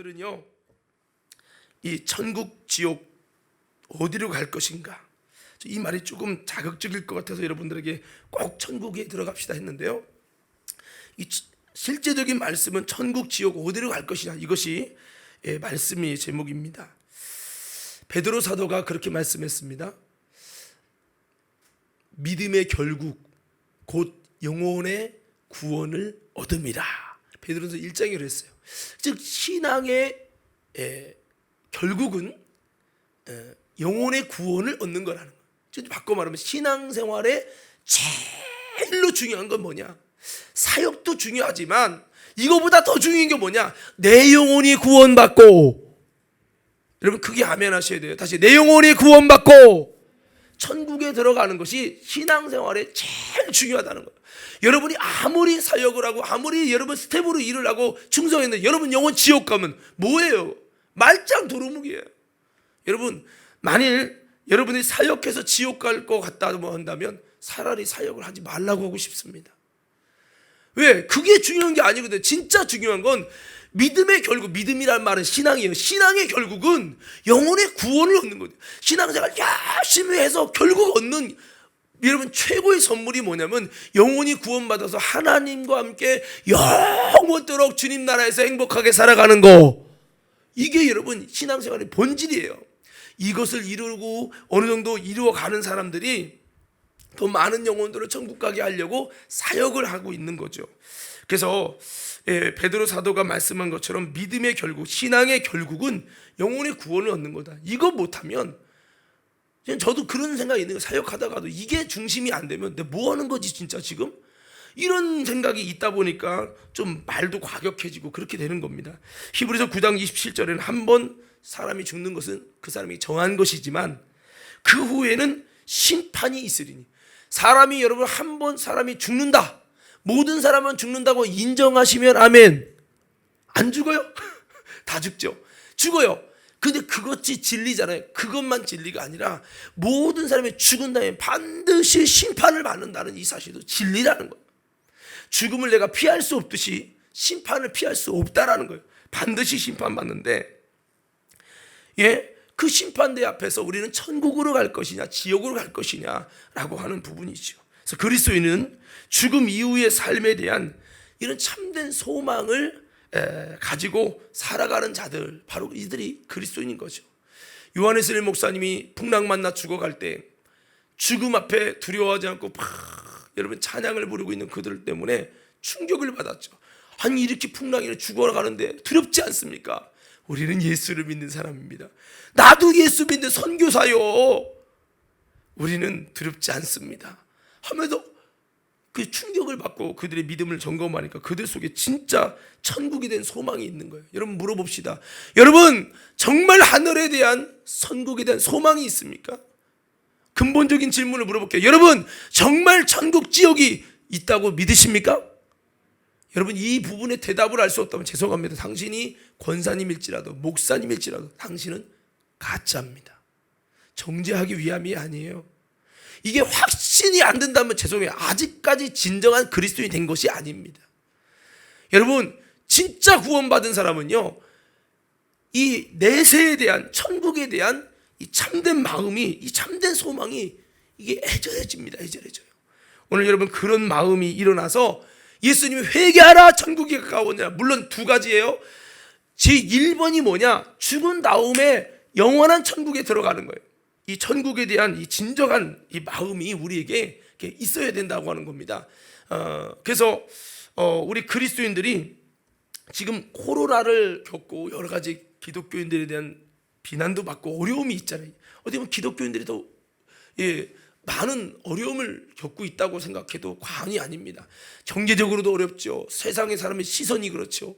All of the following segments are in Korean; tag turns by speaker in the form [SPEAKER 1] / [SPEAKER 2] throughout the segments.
[SPEAKER 1] 오늘은요, 이 천국 지옥 어디로 갈 것인가, 이 말이 조금 자극적일 것 같아서 여러분들에게 꼭 천국에 들어갑시다 했는데요, 이 실제적인 말씀은 천국 지옥 어디로 갈 것이냐, 이것이 말씀의 제목입니다. 베드로 사도가 그렇게 말씀했습니다. 믿음의 결국 곧 영혼의 구원을 얻음이라. 베드로서 1장에 그랬어요. 즉 신앙의 결국은 영혼의 구원을 얻는 거라는 거예요. 즉 바꿔 말하면 신앙생활의 제일로 중요한 건 뭐냐? 사역도 중요하지만 이거보다 더 중요한 게 뭐냐? 내 영혼이 구원받고, 여러분 크게 아멘 하셔야 돼요. 다시, 내 영혼이 구원받고 천국에 들어가는 것이 신앙생활에 제일 중요하다는 거예요. 여러분이 아무리 사역을 하고 아무리 여러분 스텝으로 일을 하고 충성했는데 여러분 영혼 지옥 가면 뭐예요? 말짱 도루묵이에요. 여러분 만일 여러분이 사역해서 지옥 갈 것 같다고 한다면 차라리 사역을 하지 말라고 하고 싶습니다. 왜? 그게 중요한 게 아니거든요. 진짜 중요한 건 믿음의 결국, 믿음이란 말은 신앙이에요. 신앙의 결국은 영혼의 구원을 얻는 거죠. 신앙생활 열심히 해서 결국 얻는, 여러분 최고의 선물이 뭐냐면 영혼이 구원받아서 하나님과 함께 영원토록 주님 나라에서 행복하게 살아가는 거. 이게 여러분 신앙생활의 본질이에요. 이것을 이루고 어느 정도 이루어가는 사람들이 더 많은 영혼들을 천국 가게 하려고 사역을 하고 있는 거죠. 그래서 베드로 사도가 말씀한 것처럼 믿음의 결국, 신앙의 결국은 영혼의 구원을 얻는 거다. 이거 못하면, 저도 그런 생각이 있는 거예요. 사역하다가도 이게 중심이 안 되면 내가 뭐 하는 거지 진짜 지금? 이런 생각이 있다 보니까 좀 말도 과격해지고 그렇게 되는 겁니다. 히브리서 9장 27절에는 한 번 사람이 죽는 것은 그 사람이 정한 것이지만 그 후에는 심판이 있으리니. 사람이, 여러분 한 번 사람이 죽는다, 모든 사람은 죽는다고 인정하시면 아멘. 안 죽어요? 다 죽죠. 죽어요. 근데 그것이 진리잖아요. 그것만 진리가 아니라 모든 사람이 죽은 다음에 반드시 심판을 받는다는 이 사실도 진리라는 거예요. 죽음을 내가 피할 수 없듯이 심판을 피할 수 없다라는 거예요. 반드시 심판받는데, 그 심판대 앞에서 우리는 천국으로 갈 것이냐 지옥으로 갈 것이냐라고 하는 부분이죠. 그래서 그리스도인은 죽음 이후의 삶에 대한 이런 참된 소망을 가지고 살아가는 자들, 바로 이들이 그리스도인인 거죠. 요한에스겔 목사님이 풍랑 만나 죽어갈 때 죽음 앞에 두려워하지 않고 여러분 찬양을 부르고 있는 그들 때문에 충격을 받았죠. 아니 이렇게 풍랑이 죽어가는데 두렵지 않습니까? 우리는 예수를 믿는 사람입니다. 나도 예수 믿는 선교사요. 우리는 두렵지 않습니다 하면서 그 충격을 받고 그들의 믿음을 점검하니까 그들 속에 진짜 천국에 대한 소망이 있는 거예요. 여러분 물어봅시다. 여러분 정말 하늘에 대한, 천국에 대한 소망이 있습니까? 근본적인 질문을 물어볼게요. 여러분 정말 천국 지옥이 있다고 믿으십니까? 여러분 이 부분에 대답을 알 수 없다면 죄송합니다. 당신이 권사님일지라도 목사님일지라도 당신은 가짜입니다. 정죄하기 위함이 아니에요. 이게 확신이 안 된다면 죄송해요. 아직까지 진정한 그리스도인이 된 것이 아닙니다. 여러분 진짜 구원받은 사람은요, 이 내세에 대한, 천국에 대한 이 참된 마음이, 이 참된 소망이 이게 애절해집니다. 애절해져요. 오늘 여러분 그런 마음이 일어나서 예수님이 회개하라 천국이 가까웠냐, 물론 두 가지예요. 제1번이 뭐냐? 죽은 다음에 영원한 천국에 들어가는 거예요. 이 천국에 대한 이 진정한 이 마음이 우리에게 있어야 된다고 하는 겁니다. 그래서 우리 그리스도인들이 지금 코로나를 겪고 여러 가지 기독교인들에 대한 비난도 받고 어려움이 있잖아요. 어떻게 보면 기독교인들이 더 많은 어려움을 겪고 있다고 생각해도 과언이 아닙니다. 경제적으로도 어렵죠. 세상의 사람의 시선이 그렇죠.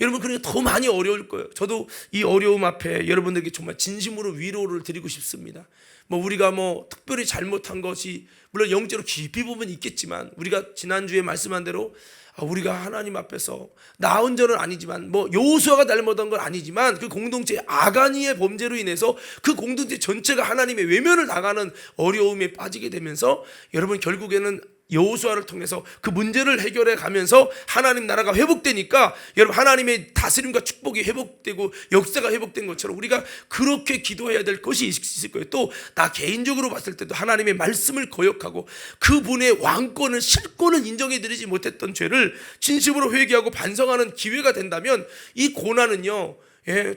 [SPEAKER 1] 여러분 그러니까 더 많이 어려울 거예요. 저도 이 어려움 앞에 여러분들에게 정말 진심으로 위로를 드리고 싶습니다. 우리가 특별히 잘못한 것이 물론 영적으로 깊이 보면 있겠지만, 우리가 지난주에 말씀한 대로 우리가 하나님 앞에서 나 혼자는 아니지만 여호수아가 잘못한 건 아니지만 그 공동체 아가니의 범죄로 인해서 그 공동체 전체가 하나님의 외면을 당하는 어려움에 빠지게 되면서 여러분 결국에는 여호수아를 통해서 그 문제를 해결해 가면서 하나님 나라가 회복되니까 여러분 하나님의 다스림과 축복이 회복되고 역사가 회복된 것처럼 우리가 그렇게 기도해야 될 것이 있을 거예요. 또 나 개인적으로 봤을 때도 하나님의 말씀을 거역하고 그분의 왕권을 실권을 인정해 드리지 못했던 죄를 진심으로 회개하고 반성하는 기회가 된다면 이 고난은요,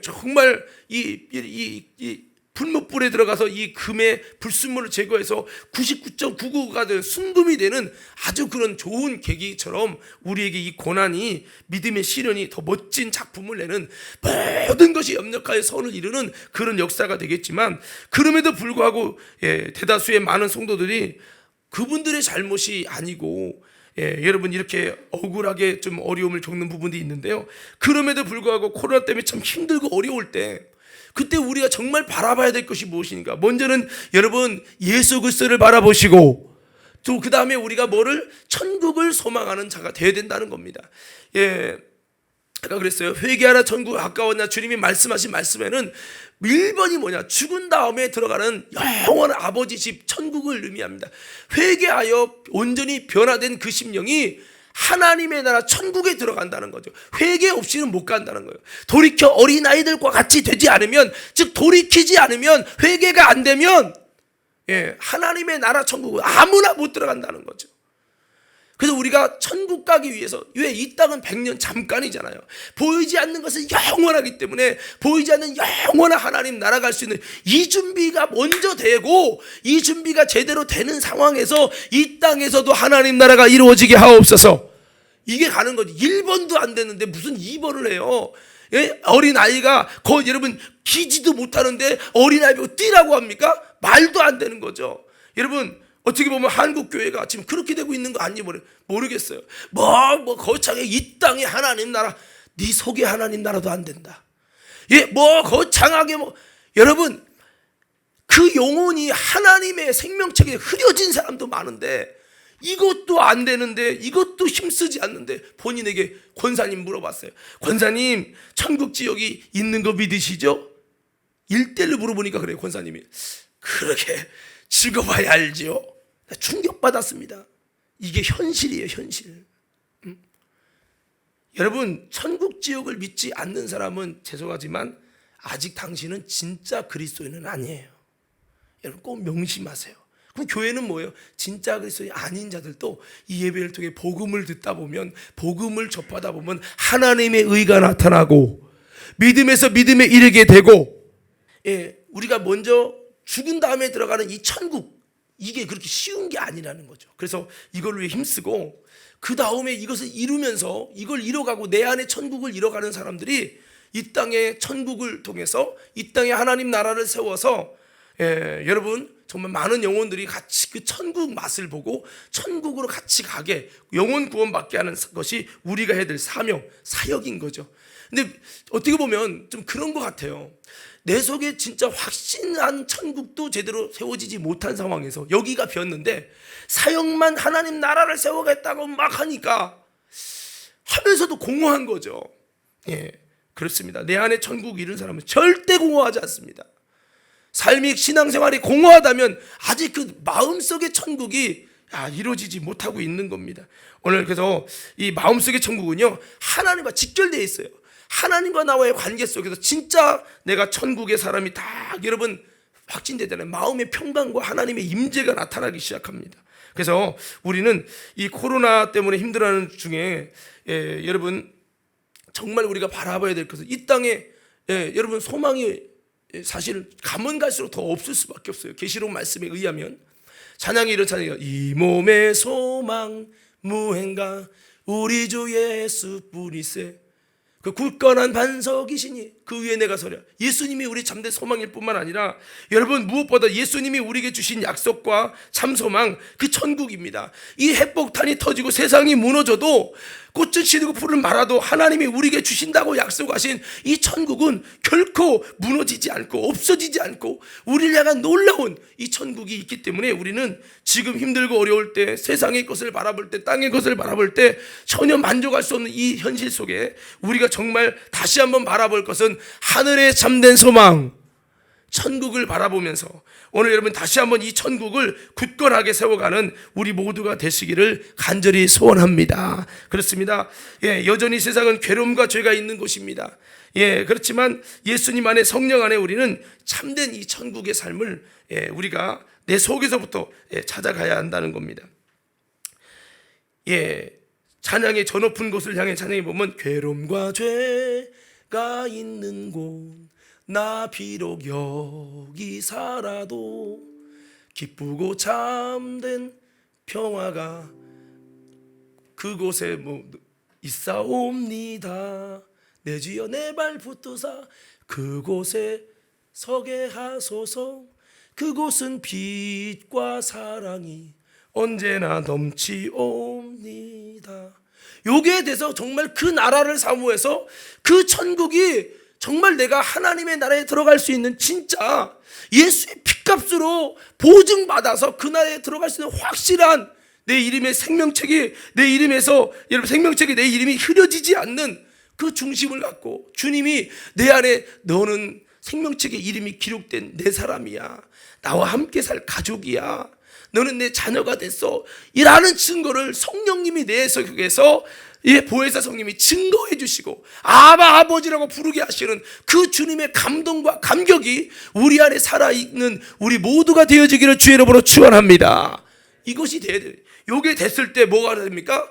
[SPEAKER 1] 정말 이 불못불에 들어가서 이 금의 불순물을 제거해서 99.99가 되는 순금이 되는 아주 그런 좋은 계기처럼 우리에게 이 고난이 믿음의 시련이 더 멋진 작품을 내는 모든 것이 협력하여 선을 이루는 그런 역사가 되겠지만, 그럼에도 불구하고 대다수의 많은 성도들이 그분들의 잘못이 아니고 여러분 이렇게 억울하게 좀 어려움을 겪는 부분이 있는데요, 그럼에도 불구하고 코로나 때문에 참 힘들고 어려울 때 그때 우리가 정말 바라봐야 될 것이 무엇인가? 먼저는 여러분 예수 그리스도를 바라보시고, 또 그 다음에 우리가 뭐를 천국을 소망하는 자가 되어야 된다는 겁니다. 아까 그랬어요. 회개하라 천국 가까웠냐. 주님이 말씀하신 말씀에는 1번이 뭐냐? 죽은 다음에 들어가는 영원한 아버지 집 천국을 의미합니다. 회개하여 온전히 변화된 그 심령이 하나님의 나라 천국에 들어간다는 거죠. 회개 없이는 못 간다는 거예요. 돌이켜 어린아이들과 같이 되지 않으면, 즉 돌이키지 않으면, 회개가 안 되면 하나님의 나라 천국은 아무나 못 들어간다는 거죠. 그래서 우리가 천국 가기 위해서, 왜 이 땅은 100년 잠깐이잖아요. 보이지 않는 것은 영원하기 때문에 보이지 않는 영원한 하나님 나라 갈 수 있는 이 준비가 먼저 되고, 이 준비가 제대로 되는 상황에서 이 땅에서도 하나님 나라가 이루어지게 하옵소서. 이게 가는 거지. 1번도 안 됐는데 무슨 2번을 해요. 어린아이가 여러분 기지도 못하는데 어린아이 보고 뛰라고 합니까? 말도 안 되는 거죠. 여러분 어떻게 보면 한국 교회가 지금 그렇게 되고 있는 거 아닌지 모르겠어요. 거창해 이 땅에 하나님 나라, 네 속에 하나님 나라도 안 된다. 거창하게 여러분 그 영혼이 하나님의 생명책에 흐려진 사람도 많은데 이것도 안 되는데, 이것도 힘쓰지 않는데 본인에게 권사님 물어봤어요. 권사님 천국 지역이 있는 거 믿으시죠? 1대1로 물어보니까 그래요. 권사님이 그렇게 죽어봐야 알지요. 충격받았습니다. 이게 현실이에요, 현실. 여러분 천국 지역을 믿지 않는 사람은 죄송하지만 아직 당신은 진짜 그리스도인은 아니에요. 여러분 꼭 명심하세요. 그럼 교회는 뭐예요? 진짜 그리스도인이 아닌 자들도 이 예배를 통해 복음을 듣다 보면, 복음을 접하다 보면 하나님의 의가 나타나고 믿음에서 믿음에 이르게 되고, 우리가 먼저 죽은 다음에 들어가는 이 천국, 이게 그렇게 쉬운 게 아니라는 거죠. 그래서 이걸 위해 힘쓰고 그 다음에 이것을 이루면서 이걸 이뤄가고 내 안에 천국을 이뤄가는 사람들이 이 땅의 천국을 통해서 이 땅에 하나님 나라를 세워서 여러분 정말 많은 영혼들이 같이 그 천국 맛을 보고 천국으로 같이 가게, 영혼 구원받게 하는 것이 우리가 해야 될 사명, 사역인 거죠. 근데 어떻게 보면 좀 그런 것 같아요. 내 속에 진짜 확신한 천국도 제대로 세워지지 못한 상황에서 여기가 비었는데 사역만 하나님 나라를 세워겠다고 막 하니까 하면서도 공허한 거죠. 그렇습니다. 내 안에 천국 이룬 사람은 절대 공허하지 않습니다. 삶이, 신앙생활이 공허하다면 아직 그 마음속의 천국이 이루어지지 못하고 있는 겁니다. 오늘 그래서 이 마음속의 천국은요 하나님과 직결되어 있어요. 하나님과 나와의 관계 속에서 진짜 내가 천국의 사람이 다 여러분 확진되잖아요. 마음의 평강과 하나님의 임재가 나타나기 시작합니다. 그래서 우리는 이 코로나 때문에 힘들어하는 중에 여러분 정말 우리가 바라봐야 될 것은 이 땅에 여러분 소망이 사실 가면 갈수록 더 없을 수밖에 없어요. 계시록 말씀에 의하면 찬양이 이런 찬양이에요. 이 몸의 소망 무행가 우리 주 예수뿐이세. 그 굳건한 반석이시니 그 위에 내가 서랴. 예수님이 우리 참된 소망일 뿐만 아니라 여러분 무엇보다 예수님이 우리에게 주신 약속과 참 소망, 그 천국입니다. 이 핵폭탄이 터지고 세상이 무너져도 꽃은 시들고 풀은 말아도 하나님이 우리에게 주신다고 약속하신 이 천국은 결코 무너지지 않고 없어지지 않고 우리를 향한 놀라운 이 천국이 있기 때문에 우리는 지금 힘들고 어려울 때, 세상의 것을 바라볼 때, 땅의 것을 바라볼 때 전혀 만족할 수 없는 이 현실 속에 우리가 정말 다시 한번 바라볼 것은 하늘의 참된 소망, 천국을 바라보면서 오늘 여러분 다시 한번 이 천국을 굳건하게 세워가는 우리 모두가 되시기를 간절히 소원합니다. 그렇습니다. 여전히 세상은 괴로움과 죄가 있는 곳입니다. 그렇지만 예수님 안에, 성령 안에 우리는 참된 이 천국의 삶을 우리가 내 속에서부터 찾아가야 한다는 겁니다. 찬양의 저 높은 곳을 향해 찬양해 보면, 괴로움과 죄가 있는 곳 나 비록 여기 살아도 기쁘고 참된 평화가 그곳에 있사옵니다. 내 주여 내 발 붙드사 그곳에 서게 하소서. 그곳은 빛과 사랑이 언제나 넘치옵니다. 여기에 대해서 정말 그 나라를 사모해서 그 천국이 정말 내가 하나님의 나라에 들어갈 수 있는, 진짜 예수의 핏값으로 보증받아서 그 나라에 들어갈 수 있는 확실한 내 이름의 생명책이, 내 이름에서 여러분 생명책에 내 이름이 흐려지지 않는 그 중심을 갖고, 주님이 내 안에 너는 생명책에 이름이 기록된 내 사람이야, 나와 함께 살 가족이야, 너는 내 자녀가 됐어, 이라는 증거를 성령님이 내 속에서 보혜사 성령님이 증거해 주시고 아바 아버지라고 부르게 하시는 그 주님의 감동과 감격이 우리 안에 살아있는 우리 모두가 되어지기를 주의 이름으로 축원합니다. 이것이 돼야 돼요. 이게 됐을 때 뭐가 됩니까?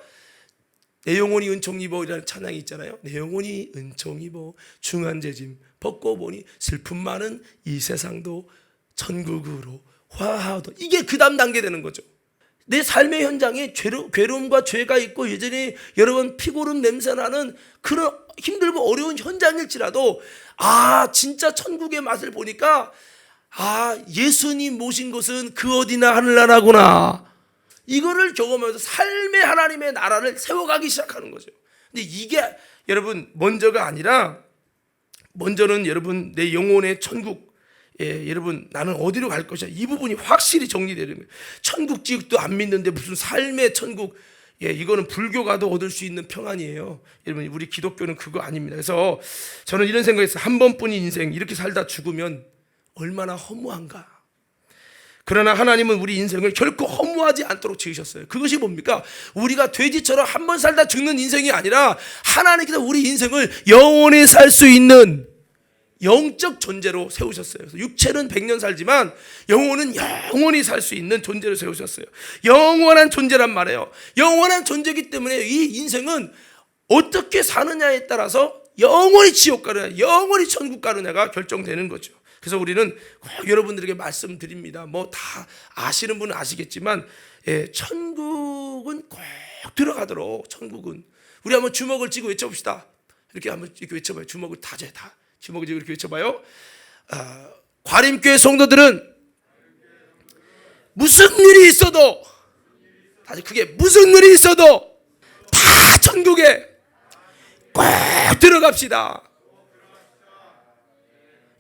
[SPEAKER 1] 내 영혼이 은총 입어이라는 찬양이 있잖아요. 내 영혼이 은총 입어 중한 죄짐 벗고 보니 슬픔 많은 이 세상도 천국으로 화하도. 이게 그 다음 단계 되는 거죠. 내 삶의 현장에 괴로움과 죄가 있고 여전히 여러분 피고름 냄새나는 그런 힘들고 어려운 현장일지라도, 진짜 천국의 맛을 보니까 예수님 모신 곳은 그 어디나 하늘나라구나, 이거를 경험하면서 삶의 하나님의 나라를 세워가기 시작하는 거죠. 근데 이게 여러분 먼저가 아니라, 먼저는 여러분 내 영혼의 천국, 여러분 나는 어디로 갈 것이야, 이 부분이 확실히 정리되는 거예요. 천국 지옥도 안 믿는데 무슨 삶의 천국, 이거는 불교가도 얻을 수 있는 평안이에요. 여러분 우리 기독교는 그거 아닙니다. 그래서 저는 이런 생각했어요. 한 번뿐인 인생 이렇게 살다 죽으면 얼마나 허무한가. 그러나 하나님은 우리 인생을 결코 허무하지 않도록 지으셨어요. 그것이 뭡니까? 우리가 돼지처럼 한 번 살다 죽는 인생이 아니라 하나님께서 우리 인생을 영원히 살 수 있는 영적 존재로 세우셨어요. 그래서 육체는 100년 살지만 영혼은 영원히 살 수 있는 존재로 세우셨어요. 영원한 존재란 말이에요. 영원한 존재이기 때문에 이 인생은 어떻게 사느냐에 따라서 영원히 지옥 가느냐, 영원히 천국 가느냐가 결정되는 거죠. 그래서 우리는 꼭 여러분들에게 말씀드립니다. 다 아시는 분은 아시겠지만, 천국은 꼭 들어가도록, 천국은 우리 한번 주먹을 쥐고 외쳐봅시다. 이렇게 한번 이렇게 외쳐봐요. 주먹을 다 주먹을 쥐고 이렇게 외쳐봐요. 과림교회 성도들은 무슨 일이 있어도, 다시 크게, 무슨 일이 있어도 다 천국에 꼭 들어갑시다.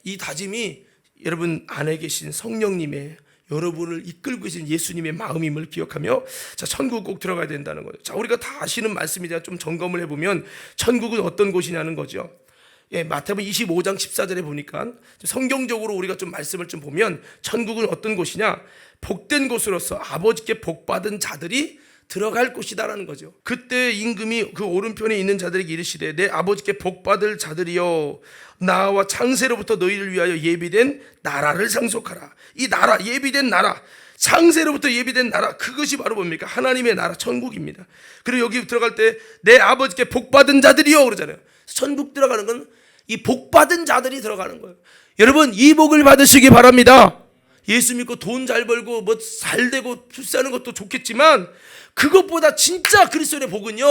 [SPEAKER 1] 이 다짐이 여러분 안에 계신 성령님의, 여러분을 이끌고 계신 예수님의 마음임을 기억하며, 천국 꼭 들어가야 된다는 거예요. 우리가 다 아시는 말씀이자 좀 점검을 해보면 천국은 어떤 곳이냐는 거죠. 마태복음 25장 14절에 보니까 성경적으로 우리가 좀 말씀을 좀 보면, 천국은 어떤 곳이냐, 복된 곳으로서 아버지께 복받은 자들이 들어갈 곳이다라는 거죠. 그때 임금이 그 오른편에 있는 자들에게 이르시되, 내 아버지께 복받을 자들이여, 나와 창세로부터 너희를 위하여 예비된 나라를 상속하라. 이 나라, 예비된 나라, 창세로부터 예비된 나라, 그것이 바로 뭡니까? 하나님의 나라, 천국입니다. 그리고 여기 들어갈 때 내 아버지께 복받은 자들이여 그러잖아요. 천국 들어가는 건 이 복받은 자들이 들어가는 거예요. 여러분 이 복을 받으시기 바랍니다. 예수 믿고 돈 잘 벌고 잘 되고 출세하는 것도 좋겠지만, 그것보다 진짜 그리스도의 복은요,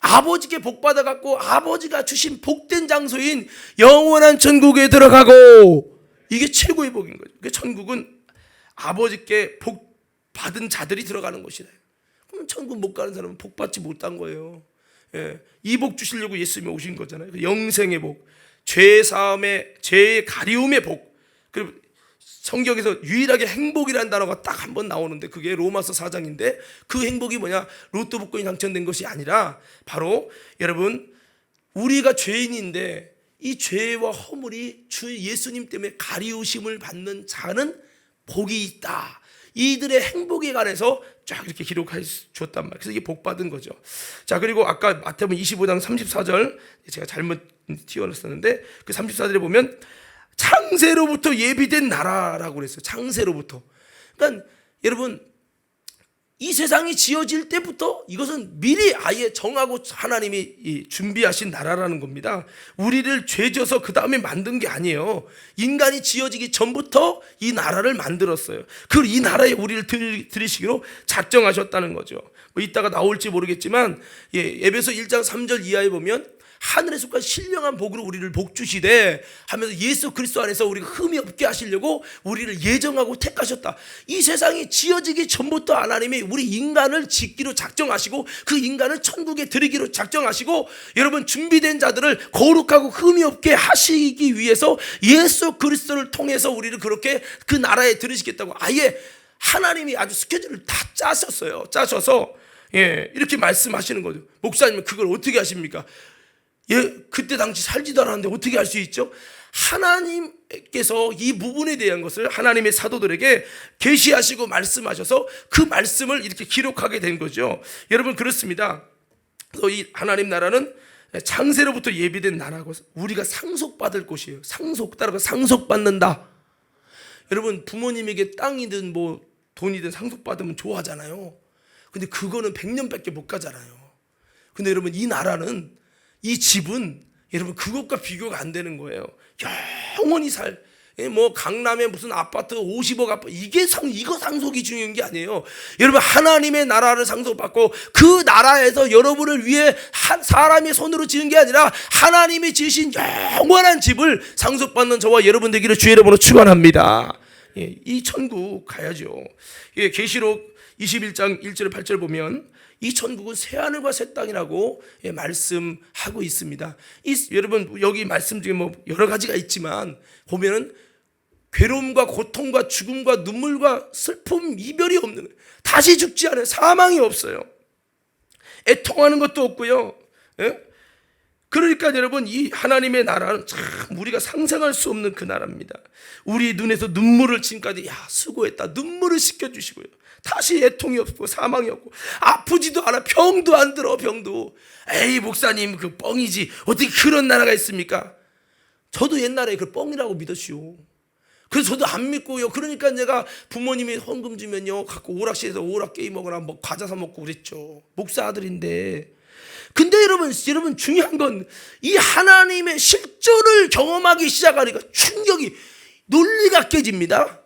[SPEAKER 1] 아버지께 복 받아갖고 아버지가 주신 복된 장소인 영원한 천국에 들어가고, 이게 최고의 복인 거죠. 천국은 아버지께 복 받은 자들이 들어가는 곳이다. 그럼 천국 못 가는 사람은 복 받지 못한 거예요. 이 복 주시려고 예수님이 오신 거잖아요. 영생의 복, 죄 사함의, 죄의 가리움의 복. 그리고 성경에서 유일하게 행복이라는 단어가 딱 한 번 나오는데, 그게 로마서 4장인데 그 행복이 뭐냐, 로또 복권이 당첨된 것이 아니라 바로 여러분 우리가 죄인인데 이 죄와 허물이 주 예수님 때문에 가리우심을 받는 자는 복이 있다. 이들의 행복에 관해서 쫙 이렇게 기록해 줬단 말이에요. 그래서 이게 복 받은 거죠. 자, 그리고 아까 마태복음 25장 34절 제가 잘못 띄워놨었는데 그 34절에 보면 창세로부터 예비된 나라라고 그랬어요. 창세로부터. 그러니까 여러분, 이 세상이 지어질 때부터 이것은 미리 아예 정하고 하나님이 준비하신 나라라는 겁니다. 우리를 죄져서 그 다음에 만든 게 아니에요. 인간이 지어지기 전부터 이 나라를 만들었어요. 그리고 이 나라에 우리를 들이시기로 작정하셨다는 거죠. 뭐 이따가 나올지 모르겠지만 에베소 1장 3절 이하에 보면 하늘에 속한 신령한 복으로 우리를 복주시되 하면서 예수 그리스도 안에서 우리가 흠이 없게 하시려고 우리를 예정하고 택하셨다. 이 세상이 지어지기 전부터 하나님이 우리 인간을 짓기로 작정하시고 그 인간을 천국에 들이기로 작정하시고 여러분 준비된 자들을 거룩하고 흠이 없게 하시기 위해서 예수 그리스도를 통해서 우리를 그렇게 그 나라에 들이시겠다고 아예 하나님이 아주 스케줄을 다 짜셨어요. 짜셔서 이렇게 말씀하시는 거죠. 목사님은 그걸 어떻게 하십니까? 그때 당시 살지도 않았는데 어떻게 할 수 있죠? 하나님께서 이 부분에 대한 것을 하나님의 사도들에게 계시하시고 말씀하셔서 그 말씀을 이렇게 기록하게 된 거죠. 여러분 그렇습니다. 그래서 이 하나님 나라는 창세로부터 예비된 나라고 우리가 상속받을 곳이에요. 따라서 상속받는다. 여러분 부모님에게 땅이든 뭐 돈이든 상속받으면 좋아하잖아요. 근데 그거는 100년밖에 못 가잖아요. 근데 여러분 이 나라는 이 집은 여러분 그것과 비교가 안 되는 거예요. 영원히 뭐 강남에 무슨 아파트 50억 아파트 이거 상속이 중요한 게 아니에요. 여러분 하나님의 나라를 상속받고 그 나라에서 여러분을 위해 사람의 손으로 지은 게 아니라 하나님이 지으신 영원한 집을 상속받는 저와 여러분 되기를 주의 이름으로 축원합니다. 이 천국 가야죠. 계시록 21장 1절 8절 보면 이 천국은 새하늘과 새 땅이라고 말씀하고 있습니다. 여러분 여기 말씀 중에 뭐 여러 가지가 있지만 보면은 괴로움과 고통과 죽음과 눈물과 슬픔 이별이 없는 거예요. 다시 죽지 않아요. 사망이 없어요. 애통하는 것도 없고요. 그러니까 여러분 이 하나님의 나라는 참 우리가 상상할 수 없는 그 나라입니다. 우리 눈에서 눈물을 지금까지 수고했다 눈물을 씻겨주시고요. 다시 애통이 없고 사망이 없고 아프지도 않아. 병도 안 들어. 병도. 에이 목사님 그 뻥이지. 어떻게 그런 나라가 있습니까? 저도 옛날에 그 뻥이라고 믿었시오. 그래서 저도 안 믿고요. 그러니까 내가 부모님이 헌금 주면요 갖고 오락실에서 오락 게임 먹으라 뭐 과자 사 먹고 그랬죠. 목사 아들인데. 근데 여러분 중요한 건 이 하나님의 실존을 경험하기 시작하니까 충격이 논리가 깨집니다.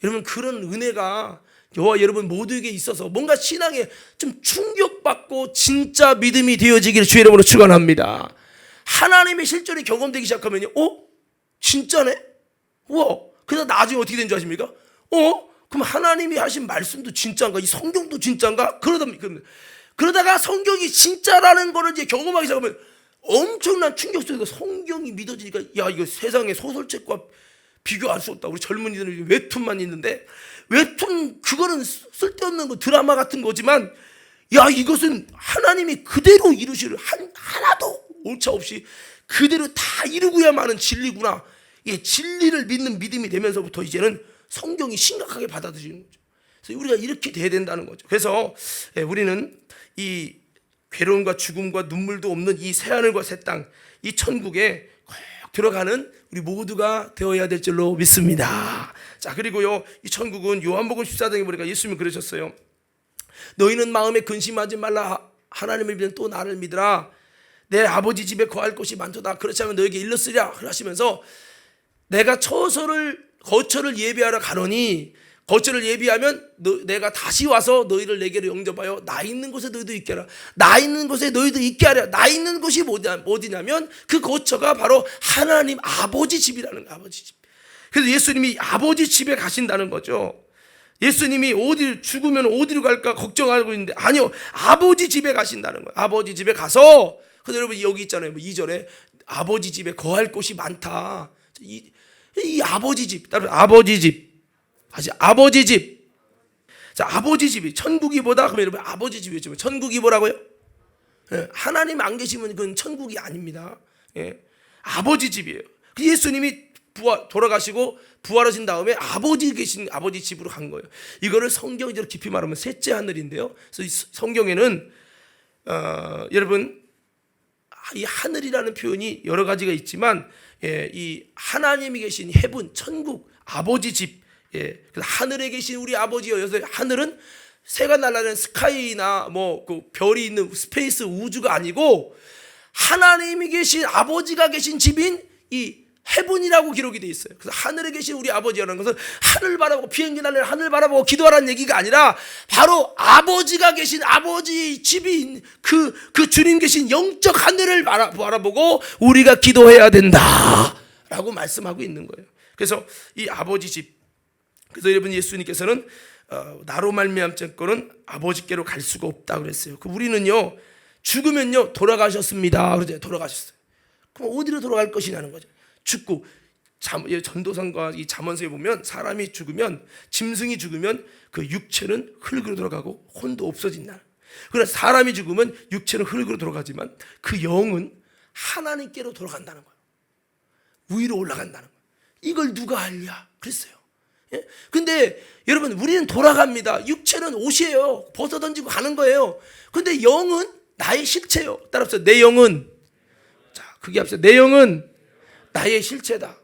[SPEAKER 1] 여러분 그런 은혜가 저와 여러분 모두에게 있어서 뭔가 신앙에 좀 충격받고 진짜 믿음이 되어지기를 주의 이름으로 축원합니다. 하나님의 실존이 경험되기 시작하면요, 진짜네? 우와. 그래서 나중에 어떻게 된 줄 아십니까? 그럼 하나님이 하신 말씀도 진짜인가? 이 성경도 진짜인가? 그러다가 성경이 진짜라는 거를 이제 경험하기 시작하면 엄청난 충격 속에서 성경이 믿어지니까 야 이거 세상의 소설책과 비교할 수 없다. 우리 젊은이들은 웹툰만 있는데 웹툰 그거는 쓸데없는 거 드라마 같은 거지만 야 이것은 하나님이 그대로 이루시를 하나도 오차 없이 그대로 다 이루고야만은 진리구나. 진리를 믿는 믿음이 되면서부터 이제는 성경이 심각하게 받아들이는 거죠. 그래서 우리가 이렇게 돼야 된다는 거죠. 그래서 우리는 이 괴로움과 죽음과 눈물도 없는 이 새하늘과 새 땅, 이 천국에 꼭 들어가는 우리 모두가 되어야 될 줄로 믿습니다. 자, 그리고요, 이 천국은 요한복음 14장에 보니까 예수님이 그러셨어요. 너희는 마음에 근심하지 말라. 하나님을 믿는 또 나를 믿으라. 내 아버지 집에 거할 곳이 많도다. 그렇지 않으면 너에게 일렀으랴 하시면서 내가 거처를 예비하러 가노니 거처를 예비하면 내가 다시 와서 너희를 내게로 영접하여 나 있는 곳에 너희도 있게 하라. 나 있는 곳에 너희도 있게 하라. 나 있는 곳이 어디냐면 그 거처가 바로 하나님 아버지 집이라는 거예요. 아버지 집. 그래서 예수님이 아버지 집에 가신다는 거죠. 예수님이 죽으면 어디로 갈까 걱정하고 있는데 아니요, 아버지 집에 가신다는 거예요. 아버지 집에 가서. 근데 여러분 여기 있잖아요. 뭐 2절에 아버지 집에 거할 곳이 많다. 이 아버지 집, 따로 아버지 집. 다시 아버지 집. 자, 아버지 집이 천국이 뭐다? 그러면 여러분 아버지 집이었지만 천국이 뭐라고요? 하나님 안 계시면 그건 천국이 아닙니다. 아버지 집이에요. 예수님이 돌아가시고 부활하신 다음에 아버지 계신 아버지 집으로 간 거예요. 이거를 성경적으로 깊이 말하면 셋째 하늘인데요. 그래서 이 성경에는 여러분 이 하늘이라는 표현이 여러 가지가 있지만 이 하나님이 계신 헤븐 천국 아버지 집, 그래서 하늘에 계신 우리 아버지여. 그래서 하늘은 새가 날아다니는 스카이나 뭐 그 별이 있는 스페이스 우주가 아니고 하나님이 계신 아버지가 계신 집인 이 헤븐이라고 기록이 돼 있어요. 그래서 하늘에 계신 우리 아버지라는 것은 하늘 바라보고 비행기 날려 하늘 바라보고 기도하라는 얘기가 아니라 바로 아버지가 계신 아버지 집인 그 주님 계신 영적 하늘을 바라보고 우리가 기도해야 된다라고 말씀하고 있는 거예요. 그래서 이 아버지 집, 그래서 여러분 예수님께서는 나로 말미암자거는 아버지께로 갈 수가 없다 그랬어요. 우리는요 죽으면요 돌아가셨습니다. 그러죠. 돌아가셨어요. 그럼 어디로 돌아갈 것이냐는 거죠. 죽고 전도서과 이 잠언서에 보면 사람이 죽으면 짐승이 죽으면 그 육체는 흙으로 돌아가고 혼도 없어진다. 그러나 사람이 죽으면 육체는 흙으로 돌아가지만 그 영은 하나님께로 돌아간다는 거예요. 위로 올라간다는 거예요. 이걸 누가 알냐 그랬어요. 근데 여러분 우리는 돌아갑니다. 육체는 옷이에요. 벗어던지고 가는 거예요. 근데 영은 나의 실체예요. 따라서 내 영은, 자 크게 합시다. 내 영은 나의 실체다.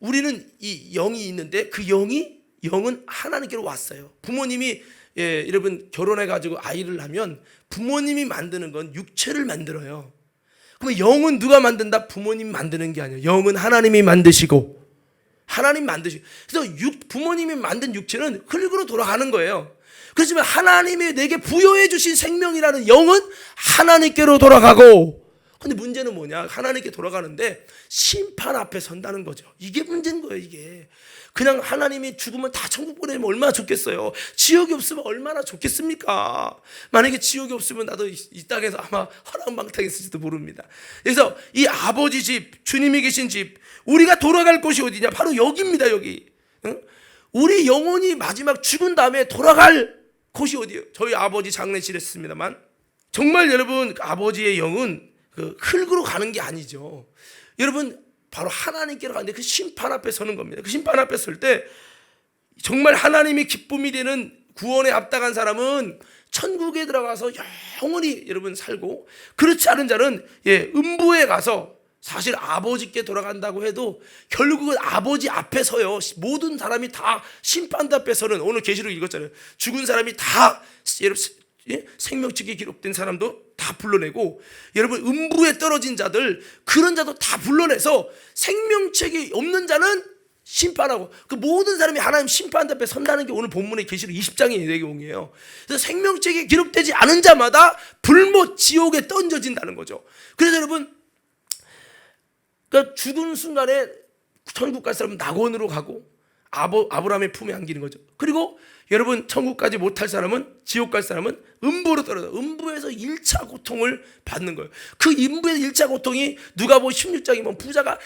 [SPEAKER 1] 우리는 이 영이 있는데 그 영은 하나님께로 왔어요. 부모님이 여러분 결혼해가지고 아이를 하면 부모님이 만드는 건 육체를 만들어요. 그럼 영은 누가 만든다? 부모님이 만드는 게 아니에요. 영은 하나님이 만드시고 그래서 부모님이 만든 육체는 흙으로 돌아가는 거예요. 그렇지만 하나님이 내게 부여해 주신 생명이라는 영은 하나님께로 돌아가고, 근데 문제는 뭐냐? 하나님께 돌아가는데 심판 앞에 선다는 거죠. 이게 문제인 거예요. 이게 그냥 하나님이 죽으면 다 천국 보내면 얼마나 좋겠어요. 지옥이 없으면 얼마나 좋겠습니까? 만약에 지옥이 없으면 나도 이 땅에서 아마 허랑방탕했을지도 모릅니다. 그래서 이 아버지 집, 주님이 계신 집, 우리가 돌아갈 곳이 어디냐? 바로 여기입니다. 여기. 우리 영혼이 마지막 죽은 다음에 돌아갈 곳이 어디예요? 저희 아버지 장례식 했습니다만 정말 여러분 아버지의 영은 그 흙으로 가는 게 아니죠. 여러분 바로 하나님께로 가는데 그 심판 앞에 서는 겁니다. 그 심판 앞에 설 때 정말 하나님이 기쁨이 되는 구원에 합당한 사람은 천국에 들어가서 영원히 여러분 살고, 그렇지 않은 자는 음부에 가서 사실 아버지께 돌아간다고 해도 결국은 아버지 앞에 서요. 모든 사람이 다 심판대 앞에 서는, 오늘 계시록 읽었잖아요. 죽은 사람이 다 생명책에 기록된 사람도 다 불러내고, 여러분 음부에 떨어진 자들, 그런 자도 다 불러내서 생명책이 없는 자는 심판하고, 그 모든 사람이 하나님 심판대 앞에 선다는 게 오늘 본문의 계시록 20장의 내용이에요. 그래서 생명책에 기록되지 않은 자마다 불못 지옥에 던져진다는 거죠. 그래서 여러분 그러니까 죽은 순간에 천국 갈 사람은 낙원으로 가고 아브라함의 품에 안기는 거죠. 그리고 여러분 천국까지 못할 사람은, 지옥 갈 사람은 음부로 떨어져 음부에서 1차 고통을 받는 거예요. 그 음부에서 1차 고통이 누가복음 16장에 보면 부자가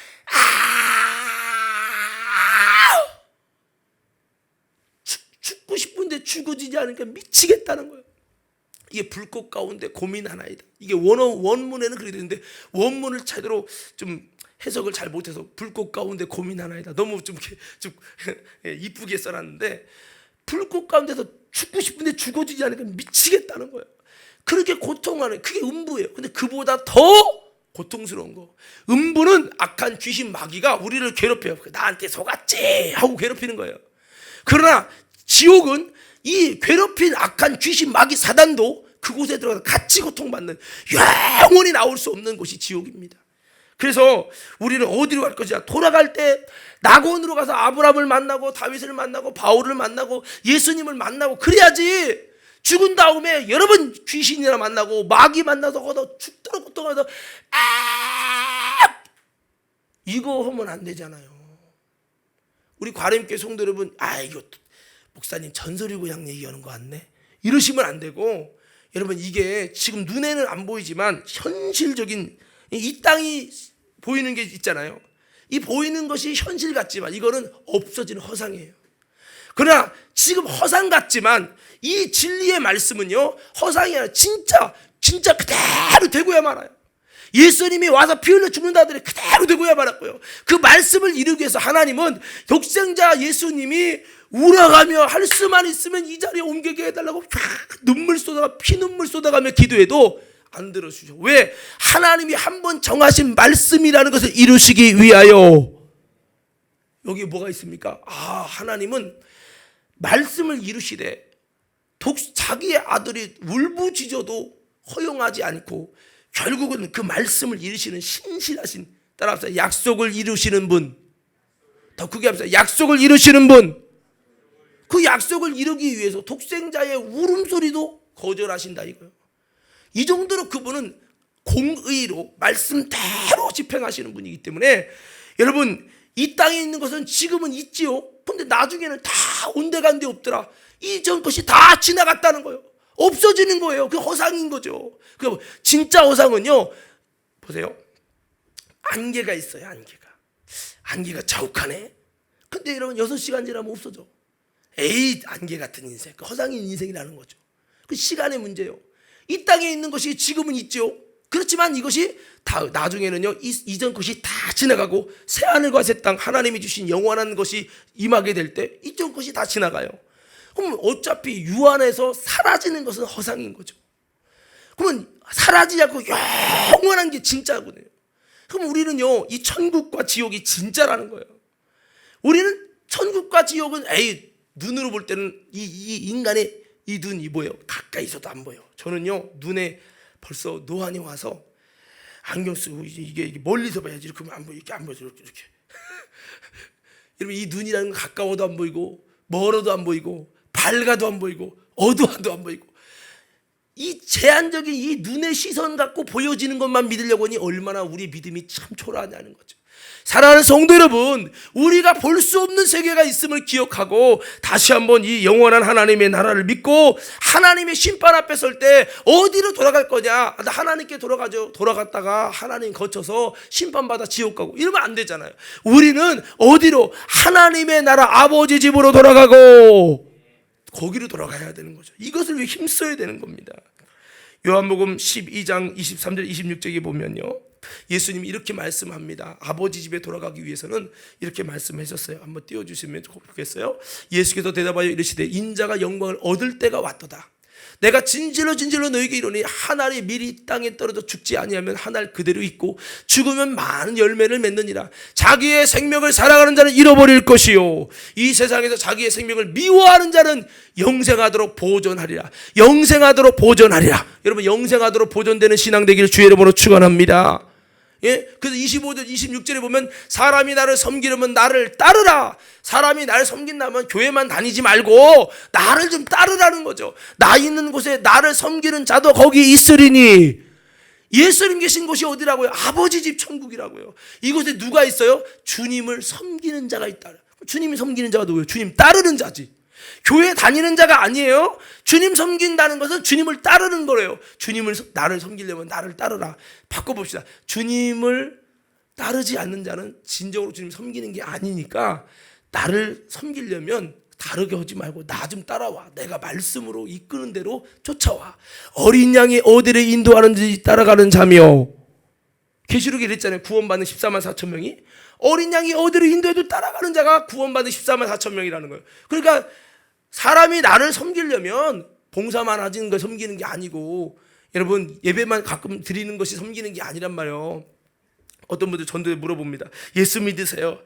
[SPEAKER 1] 죽고 싶은데 죽어지지 않으니까 미치겠다는 거예요. 이게 불꽃 가운데 고민하나이다. 이게 원문에는 그렇게 되는데 원문을 제대로 좀 해석을 잘 못해서 불꽃 가운데 고민하나이다. 너무 좀 이쁘게 써놨는데, 불꽃 가운데서 죽고 싶은데 죽어지지 않으니까 미치겠다는 거예요. 그렇게 고통하는, 그게 음부예요. 근데 그보다 더 고통스러운 거, 음부는 악한 귀신 마귀가 우리를 괴롭혀요. 나한테 속았지 하고 괴롭히는 거예요. 그러나 지옥은 이 괴롭힌 악한 귀신 마귀 사단도 그곳에 들어가서 같이 고통받는, 영원히 나올 수 없는 곳이 지옥입니다. 그래서 우리는 어디로 갈 것이냐? 돌아갈 때 낙원으로 가서 아브라함을 만나고 다윗을 만나고 바울을 만나고 예수님을 만나고 그래야지. 죽은 다음에 여러분 귀신이나 만나고 마귀 만나서 거기서 죽도록 고통하면서 이거 하면 안 되잖아요. 우리 과림교회 성도 여러분, 이거 목사님 전설이고 그냥 얘기하는 거 같네, 이러시면 안 되고, 여러분 이게 지금 눈에는 안 보이지만 현실적인 이 땅이 보이는 게 있잖아요. 이 보이는 것이 현실 같지만 이거는 없어지는 허상이에요. 그러나 지금 허상 같지만 이 진리의 말씀은요, 허상이 아니라 진짜 그대로 되고야 말아요. 예수님이 와서 피 흘려 죽는다 하더니 그대로 되고야 말았고요. 그 말씀을 이루기 위해서 하나님은 독생자 예수님이 울어가며 할 수만 있으면 이 자리에 옮기게 해달라고 눈물 쏟아가 피눈물 쏟아가며 기도해도 안 들어주죠. 왜? 하나님이 한번 정하신 말씀이라는 것을 이루시기 위하여. 여기 뭐가 있습니까? 하나님은 말씀을 이루시되 자기의 아들이 울부짖어도 허용하지 않고 결국은 그 말씀을 이루시는 신실하신, 따라합시다, 약속을 이루시는 분. 더 크게 합시다. 약속을 이루시는 분. 그 약속을 이루기 위해서 독생자의 울음소리도 거절하신다 이거예요. 이 정도로 그분은 공의로 말씀대로 집행하시는 분이기 때문에 여러분, 이 땅에 있는 것은 지금은 있지요. 근데 나중에는 다 온데간데 없더라. 이전 것이 다 지나갔다는 거예요. 없어지는 거예요. 그 허상인 거죠. 그 진짜 허상은요, 보세요. 안개가 있어요. 안개가 자욱하네. 근데 여러분 6시간 지나면 없어져. 에이, 안개 같은 인생, 그 허상인 인생이라는 거죠. 그 시간의 문제요. 이 땅에 있는 것이 지금은 있죠. 그렇지만 이것이 다 나중에는요, 이전 것이 다 지나가고 새하늘과 새 땅, 하나님이 주신 영원한 것이 임하게 될 때 이전 것이 다 지나가요. 그럼 어차피 유 안에서 사라지는 것은 허상인 거죠. 그러면 사라지지 않고 영원한 게 진짜거든요. 그럼 우리는요, 이 천국과 지옥이 진짜라는 거예요. 우리는 천국과 지옥은 눈으로 볼 때는 이 인간의 이 눈이 뭐예요? 가까이서도 안 보여. 저는요, 눈에 벌써 노안이 와서 안경 쓰고 이게 멀리서 봐야지. 그러면 안 보여. 이렇게 안 보여서 이렇게. 여러분, 이 눈이라는 건 가까워도 안 보이고 멀어도 안 보이고 밝아도 안 보이고 어두워도 안 보이고, 이 제한적인 이 눈의 시선 갖고 보여지는 것만 믿으려고 하니 얼마나 우리 믿음이 참 초라하냐는 거죠. 사랑하는 성도 여러분, 우리가 볼 수 없는 세계가 있음을 기억하고 다시 한번 이 영원한 하나님의 나라를 믿고 하나님의 심판 앞에 설 때 어디로 돌아갈 거냐? 나 하나님께 돌아가죠. 돌아갔다가 하나님 거쳐서 심판받아 지옥 가고 이러면 안 되잖아요. 우리는 어디로? 하나님의 나라 아버지 집으로 돌아가고 거기로 돌아가야 되는 거죠. 이것을 위해 힘써야 되는 겁니다. 요한복음 12장 23절 26절에 보면요, 예수님이 이렇게 말씀합니다. 아버지 집에 돌아가기 위해서는 이렇게 말씀하셨어요. 한번 띄워주시면 좋겠어요. 예수께서 대답하여 이르시되 인자가 영광을 얻을 때가 왔도다. 내가 진실로 너희에게 이르노니 한 알이 미리 땅에 떨어져 죽지 아니하면 한 알 그대로 있고 죽으면 많은 열매를 맺느니라. 자기의 생명을 사랑하는 자는 잃어버릴 것이요 이 세상에서 자기의 생명을 미워하는 자는 영생하도록 보존하리라. 영생하도록 보존하리라. 여러분, 영생하도록 보존되는 신앙 되기를 주의 이름으로 축원합니다. 예? 그래서 25절 26절에 보면 사람이 나를 섬기려면 나를 따르라. 사람이 나를 섬긴다면 교회만 다니지 말고 나를 좀 따르라는 거죠. 나 있는 곳에 나를 섬기는 자도 거기 있으리니. 예수님 계신 곳이 어디라고요? 아버지 집 천국이라고요. 이곳에 누가 있어요? 주님을 섬기는 자가 있다. 주님이 섬기는 자가 누구예요? 주님 따르는 자지. 교회 다니는 자가 아니에요. 주님 섬긴다는 것은 주님을 따르는 거래요. 나를 섬기려면 나를 따르라. 바꿔봅시다. 주님을 따르지 않는 자는 진정으로 주님 섬기는 게 아니니까 나를 섬기려면 다르게 하지 말고 나 좀 따라와. 내가 말씀으로 이끄는 대로 쫓아와. 어린 양이 어디를 인도하는지 따라가는 자며. 계시록에 이랬잖아요. 구원받는 14만 4천 명이 어린 양이 어디로 인도해도 따라가는 자가 구원받는 14만 4천 명이라는 거예요. 그러니까 사람이 나를 섬기려면 봉사만 하는 걸 섬기는 게 아니고, 여러분, 예배만 가끔 드리는 것이 섬기는 게 아니란 말이에요. 어떤 분들 전도에 물어봅니다. 예수 믿으세요?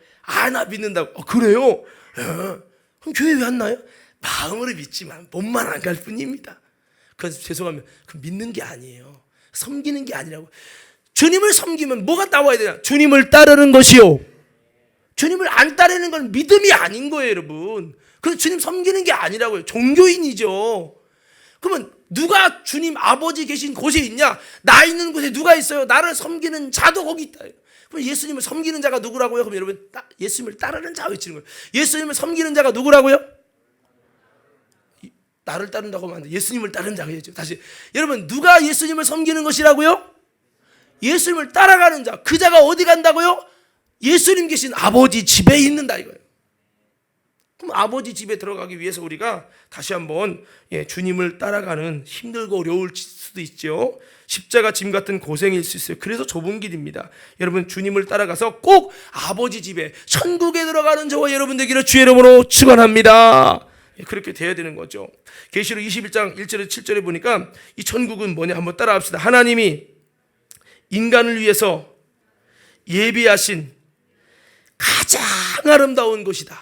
[SPEAKER 1] 나 믿는다고. 그래요? 그럼 교회 왜 안 나요? 마음으로 믿지만 몸만 안 갈 뿐입니다. 그래서 죄송하면 그 믿는 게 아니에요. 섬기는 게 아니라고. 주님을 섬기면 뭐가 나와야 되냐? 주님을 따르는 것이요. 주님을 안 따르는 건 믿음이 아닌 거예요, 여러분. 그래서 주님 섬기는 게 아니라고요. 종교인이죠. 그러면 누가 주님 아버지 계신 곳에 있냐? 나 있는 곳에 누가 있어요? 나를 섬기는 자도 거기 있다. 그럼 예수님을 섬기는 자가 누구라고요? 그럼 여러분, 예수님을 따르는 자 외치는 거예요. 예수님을 섬기는 자가 누구라고요? 나를 따른다고 하면 안 돼. 예수님을 따르는 자가 해야죠. 다시, 여러분, 누가 예수님을 섬기는 것이라고요? 예수님을 따라가는 자. 그 자가 어디 간다고요? 예수님 계신 아버지 집에 있는다 이거예요. 그럼 아버지 집에 들어가기 위해서 우리가 다시 한번 주님을 따라가는, 힘들고 어려울 수도 있죠. 십자가 짐 같은 고생일 수 있어요. 그래서 좁은 길입니다. 여러분 주님을 따라가서 꼭 아버지 집에 천국에 들어가는 저와 여러분 되기를 주의 이름으로 축원합니다. 그렇게 돼야 되는 거죠. 계시록 21장 1절에 7절에 보니까 이 천국은 뭐냐 한번 따라합시다. 하나님이 인간을 위해서 예비하신 가장 아름다운 곳이다.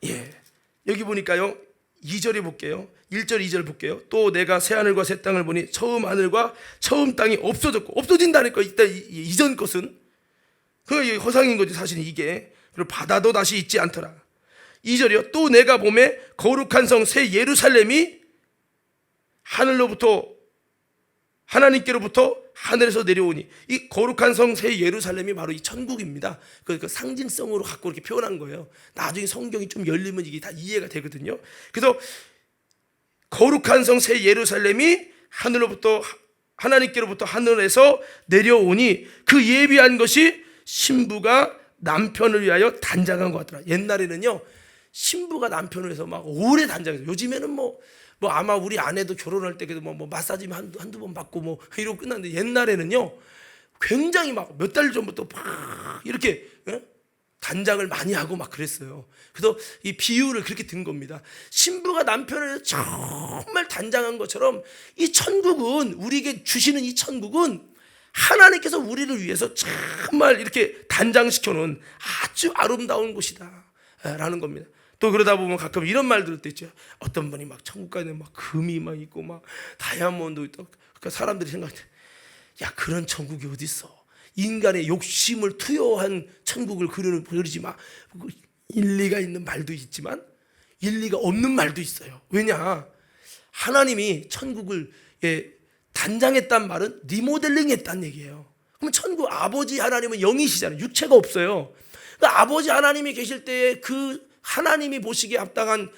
[SPEAKER 1] 예, 여기 보니까요 2절에 볼게요. 1절 2절 볼게요. 또 내가 새 하늘과 새 땅을 보니 처음 하늘과 처음 땅이 없어졌고, 없어진다니까. 일단 이전 것은 그 허상인 거지 사실 이게. 그리고 바다도 다시 있지 않더라. 2절이요. 또 내가 보매 거룩한 성 새 예루살렘이 하늘로부터 하나님께로부터 하늘에서 내려오니, 이 거룩한 성 새 예루살렘이 바로 이 천국입니다. 그 상징성으로 갖고 이렇게 표현한 거예요. 나중에 성경이 좀 열리면 이게 다 이해가 되거든요. 그래서 거룩한 성 새 예루살렘이 하늘로부터 하나님께로부터 하늘에서 내려오니 그 예비한 것이 신부가 남편을 위하여 단장한 것 같더라. 옛날에는요 신부가 남편을 위해서 막 오래 단장해서, 요즘에는 뭐 아마 우리 아내도 결혼할 때 뭐 마사지 한두 번 받고 뭐 이러고 끝났는데, 옛날에는요 굉장히 막 몇 달 전부터 막 이렇게 단장을 많이 하고 막 그랬어요. 그래서 이 비유를 그렇게 든 겁니다. 신부가 남편을 정말 단장한 것처럼 이 천국은, 우리에게 주시는 이 천국은 하나님께서 우리를 위해서 정말 이렇게 단장시켜 놓은 아주 아름다운 곳이다 라는 겁니다. 또 그러다 보면 가끔 이런 말 들을 때 있죠. 어떤 분이 막 천국 가면 막 금이 막 있고 막 다이아몬드 있고, 그러니까 사람들이 생각할 때, 야 그런 천국이 어디 있어? 인간의 욕심을 투여한 천국을 그리지 마. 일리가 있는 말도 있지만 일리가 없는 말도 있어요. 왜냐? 하나님이 천국을 단장했단 말은 리모델링 했다는 얘기예요. 그럼 천국 아버지 하나님은 영이시잖아요. 육체가 없어요. 그러니까 아버지 하나님이 계실 때에 그 하나님이 보시기에 합당한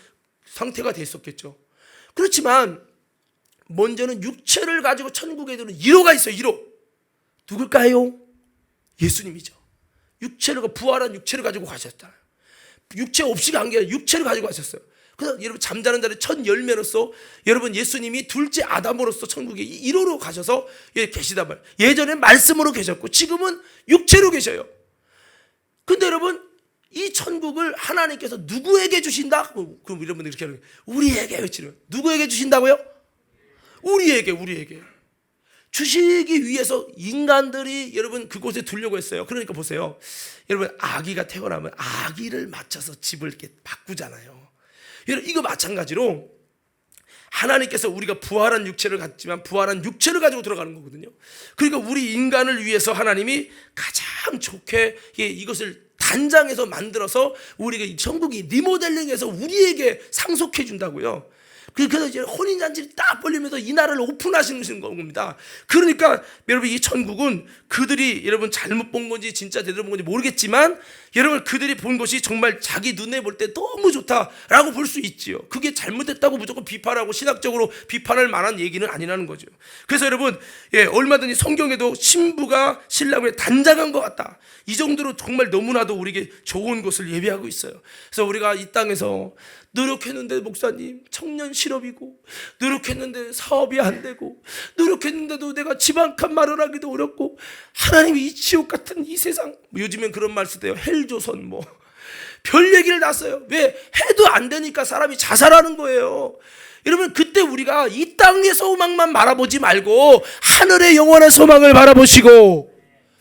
[SPEAKER 1] 상태가 됐었겠죠. 그렇지만 먼저는 육체를 가지고 천국에 드는 1호가 있어요. 1호 누굴까요? 예수님이죠. 육체를, 부활한 육체를 가지고 가셨잖아요. 육체 없이 간 게 아니라 육체를 가지고 가셨어요. 그래서 여러분 잠자는 자의 첫 열매로서 여러분 예수님이 둘째 아담으로서 천국에 1호로 가셔서 계시단 말이에요. 예전엔 말씀으로 계셨고 지금은 육체로 계셔요. 근데 여러분 이 천국을 하나님께서 누구에게 주신다? 그럼 여러분들 이렇게 하는 거예요. 우리에게 외치는. 누구에게 주신다고요? 우리에게 주시기 위해서 인간들이 여러분 그곳에 두려고 했어요. 그러니까 보세요. 여러분 아기가 태어나면 아기를 맞춰서 집을 이렇게 바꾸잖아요. 여러분 이거 마찬가지로 하나님께서 우리가 부활한 육체를 갖지만 부활한 육체를 가지고 들어가는 거거든요. 그러니까 우리 인간을 위해서 하나님이 가장 좋게 이것을 단장해서 만들어서 우리가 천국이 리모델링해서 우리에게 상속해 준다고요. 그래서 이제 혼인잔치를 딱 벌리면서 이 나라를 오픈하시는 겁니다. 그러니까 여러분 이 천국은 그들이 여러분 잘못 본 건지 진짜 제대로 본 건지 모르겠지만 여러분 그들이 본 것이 정말 자기 눈에 볼 때 너무 좋다라고 볼 수 있지요. 그게 잘못됐다고 무조건 비판하고 신학적으로 비판할 만한 얘기는 아니라는 거죠. 그래서 여러분 얼마든지 성경에도 신부가 신랑을 단장한 것 같다, 이 정도로 정말 너무나도 우리에게 좋은 것을 예비하고 있어요. 그래서 우리가 이 땅에서 노력했는데 목사님 청년 실업이고, 노력했는데 사업이 안 되고, 노력했는데도 내가 집 한 칸 마련하기도 어렵고, 하나님이 이 지옥 같은 이 세상, 요즘엔 그런 말 쓰대요. 헬조선 별 얘기를 다 써요. 왜? 해도 안 되니까 사람이 자살하는 거예요. 여러분 그때 우리가 이 땅의 소망만 바라보지 말고 하늘의 영원한 소망을 바라보시고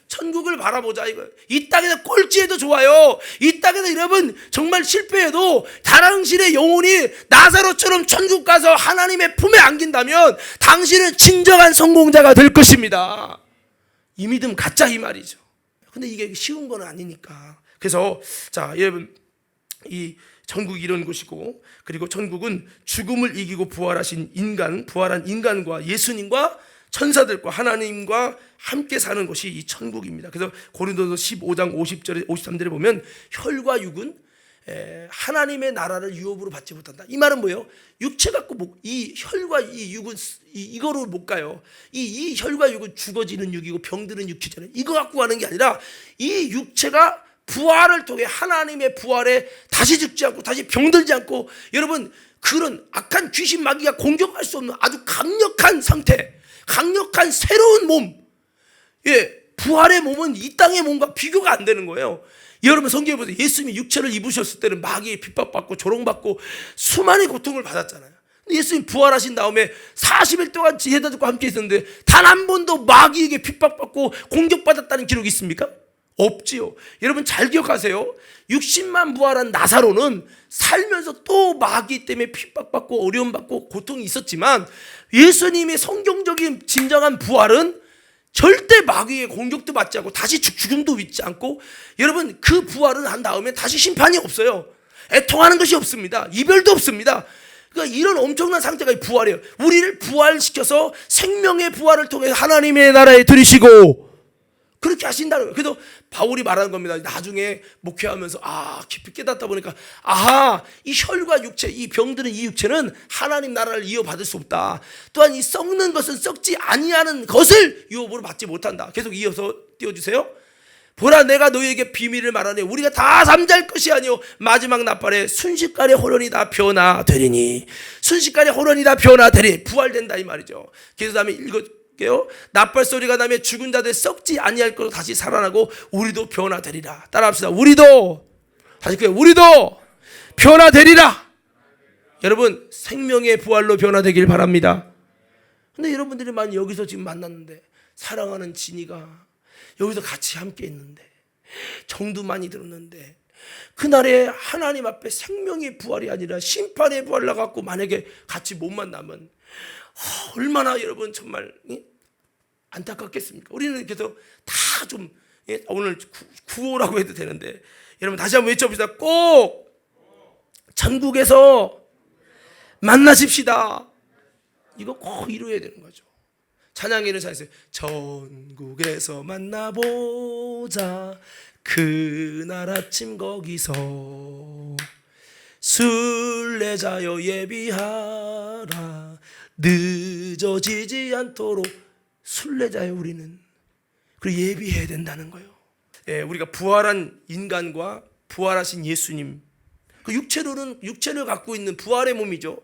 [SPEAKER 1] 천국을 바라보자 이거예요. 이 땅에서 꼴찌해도 좋아요. 이 땅에서 여러분 정말 실패해도 당신의 영혼이 나사로처럼 천국 가서 하나님의 품에 안긴다면 당신은 진정한 성공자가 될 것입니다. 이 믿음 갖자 이 말이죠. 근데 이게 쉬운 건 아니니까. 그래서 자 여러분 이 천국이 이런 곳이고, 그리고 천국은 죽음을 이기고 부활하신 인간, 부활한 인간과 예수님과 천사들과 하나님과 함께 사는 것이 이 천국입니다. 그래서 고린도서 15장 50절에 53절에 보면 혈과 육은 하나님의 나라를 유업으로 받지 못한다. 이 말은 뭐예요? 육체 갖고 이 혈과 이 육은 이거로 못 가요. 이 혈과 육은 죽어지는 육이고 병드는 육이잖아요. 이거 갖고 가는 게 아니라 이 육체가 부활을 통해 하나님의 부활에 다시 죽지 않고 다시 병들지 않고 여러분 그런 악한 귀신 마귀가 공격할 수 없는 아주 강력한 상태, 강력한 새로운 몸, 부활의 몸은 이 땅의 몸과 비교가 안 되는 거예요. 여러분 성경에 보세요. 예수님이 육체를 입으셨을 때는 마귀의 핍박받고 조롱받고 수많은 고통을 받았잖아요. 근데 예수님 부활하신 다음에 40일 동안 제자들과 함께 있었는데 단 한 번도 마귀에게 핍박받고 공격받았다는 기록이 있습니까? 없지요. 여러분 잘 기억하세요. 60만 부활한 나사로는 살면서 또 마귀 때문에 핍박받고 어려움받고 고통이 있었지만 예수님의 성경적인 진정한 부활은 절대 마귀의 공격도 받지 않고 다시 죽음도 믿지 않고, 여러분 그 부활을 한 다음에 다시 심판이 없어요. 애통하는 것이 없습니다. 이별도 없습니다. 그러니까 이런 엄청난 상태가 부활이에요. 우리를 부활시켜서 생명의 부활을 통해 하나님의 나라에 들이시고 그렇게 하신다는 거예요. 그래서 바울이 말하는 겁니다. 나중에 목회하면서 깊이 깨닫다 보니까 이 혈과 육체, 이 병드는 이 육체는 하나님 나라를 이어받을 수 없다. 또한 이 썩는 것은 썩지 아니하는 것을 유업으로 받지 못한다. 계속 이어서 띄워주세요. 보라, 내가 너희에게 비밀을 말하네. 우리가 다 잠잘 것이 아니요 마지막 나팔에 순식간에 호련이 다 변화되리니. 순식간에 호련이 다 변화되리. 부활된다 이 말이죠. 그래서 다음에 읽어볼게요. 나팔 소리가 나면 죽은 자들 썩지 아니할 것으로 다시 살아나고 우리도 변화되리라. 따라합시다. 우리도, 다시 그래요. 우리도 변화되리라. 여러분 생명의 부활로 변화되길 바랍니다. 근데 여러분들이 만약 여기서 지금 만났는데 사랑하는 진이가 여기서 같이 함께 있는데 정도 많이 들었는데 그날에 하나님 앞에 생명의 부활이 아니라 심판의 부활을 나갖고 만약에 같이 못 만나면 얼마나 여러분 정말 안타깝겠습니까? 우리는 그래서 다 좀 오늘 구호라고 해도 되는데 여러분 다시 한번 외쳐봅시다. 꼭 천국에서 만나십시다. 이거 꼭 이루어야 되는 거죠. 찬양에는 잘 있어요. 천국에서 만나보자 그날 아침 거기서 순례자여 예비하라 늦어지지 않도록. 순례자여 우리는. 그리고 예비해야 된다는 거예요. 우리가 부활한 인간과 부활하신 예수님, 그 육체를 갖고 있는 부활의 몸이죠.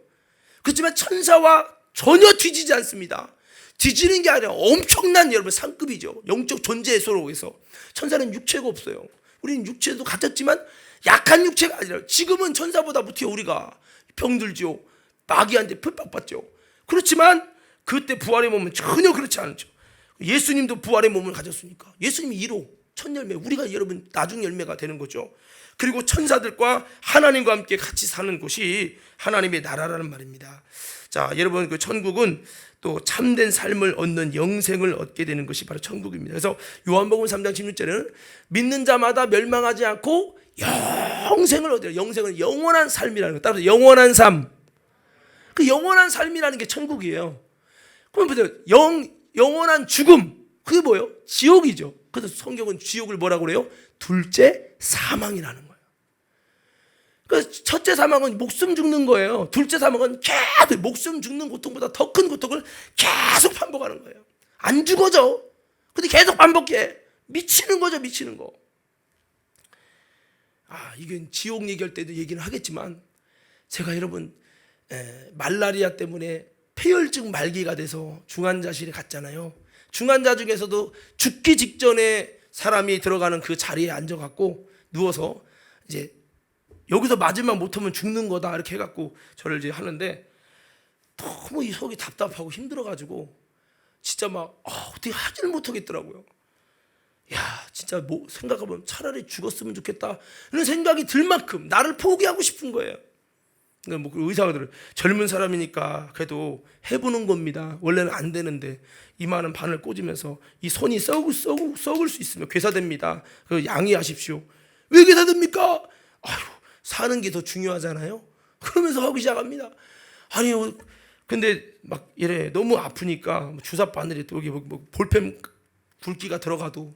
[SPEAKER 1] 그렇지만 천사와 전혀 뒤지지 않습니다. 뒤지는 게 아니라 엄청난 여러분 상급이죠. 영적 존재의 속에서 천사는 육체가 없어요. 우리는 육체도 가졌지만 약한 육체가 아니라 지금은 천사보다 못해요. 우리가 병들죠. 마귀한테 핍박받죠. 그렇지만 그때 부활의 몸은 전혀 그렇지 않죠. 예수님도 부활의 몸을 가졌으니까 예수님이 1호 첫 열매, 우리가 여러분 나중 열매가 되는 거죠. 그리고 천사들과 하나님과 함께 같이 사는 곳이 하나님의 나라라는 말입니다. 자, 여러분 그 천국은 또 참된 삶을 얻는 영생을 얻게 되는 것이 바로 천국입니다. 그래서 요한복음 3장 16절에는 믿는 자마다 멸망하지 않고 영생을 얻어요. 영생은 영원한 삶이라는 거. 따라서 영원한 삶. 그 영원한 삶이라는 게 천국이에요. 그럼 보세요. 영원한 죽음. 그게 뭐예요? 지옥이죠. 그래서 성경은 지옥을 뭐라고 그래요? 둘째 사망이라는 거예요. 그러니까 첫째 사망은 목숨 죽는 거예요. 둘째 사망은 계속 목숨 죽는 고통보다 더 큰 고통을 계속 반복하는 거예요. 안 죽어져. 근데 계속 반복해. 미치는 거죠, 미치는 거. 이건 지옥 얘기할 때도 얘기는 하겠지만 제가 여러분 말라리아 때문에 폐혈증 말기가 돼서 중환자실에 갔잖아요. 중환자 중에서도 죽기 직전에 사람이 들어가는 그 자리에 앉아갖고 누워서 이제 여기서 마지막 못하면 죽는 거다 이렇게 해갖고 저를 이제 하는데 너무 이 속이 답답하고 힘들어가지고 진짜 막 어떻게 하지를 못하겠더라고요. 야, 진짜 뭐 생각해보면 차라리 죽었으면 좋겠다 이런 생각이 들 만큼 나를 포기하고 싶은 거예요. 그러니까 뭐 의사가 들어요. 젊은 사람이니까 그래도 해보는 겁니다. 원래는 안 되는데 이마는 바늘 꽂으면서 이 손이 썩을 수 있으면 괴사됩니다. 그 양해하십시오. 왜 괴사됩니까? 사는 게 더 중요하잖아요. 그러면서 하기 시작합니다. 아니요. 근데 막 이래 너무 아프니까 주사 바늘이 또 여기 뭐 볼펜 굵기가 들어가도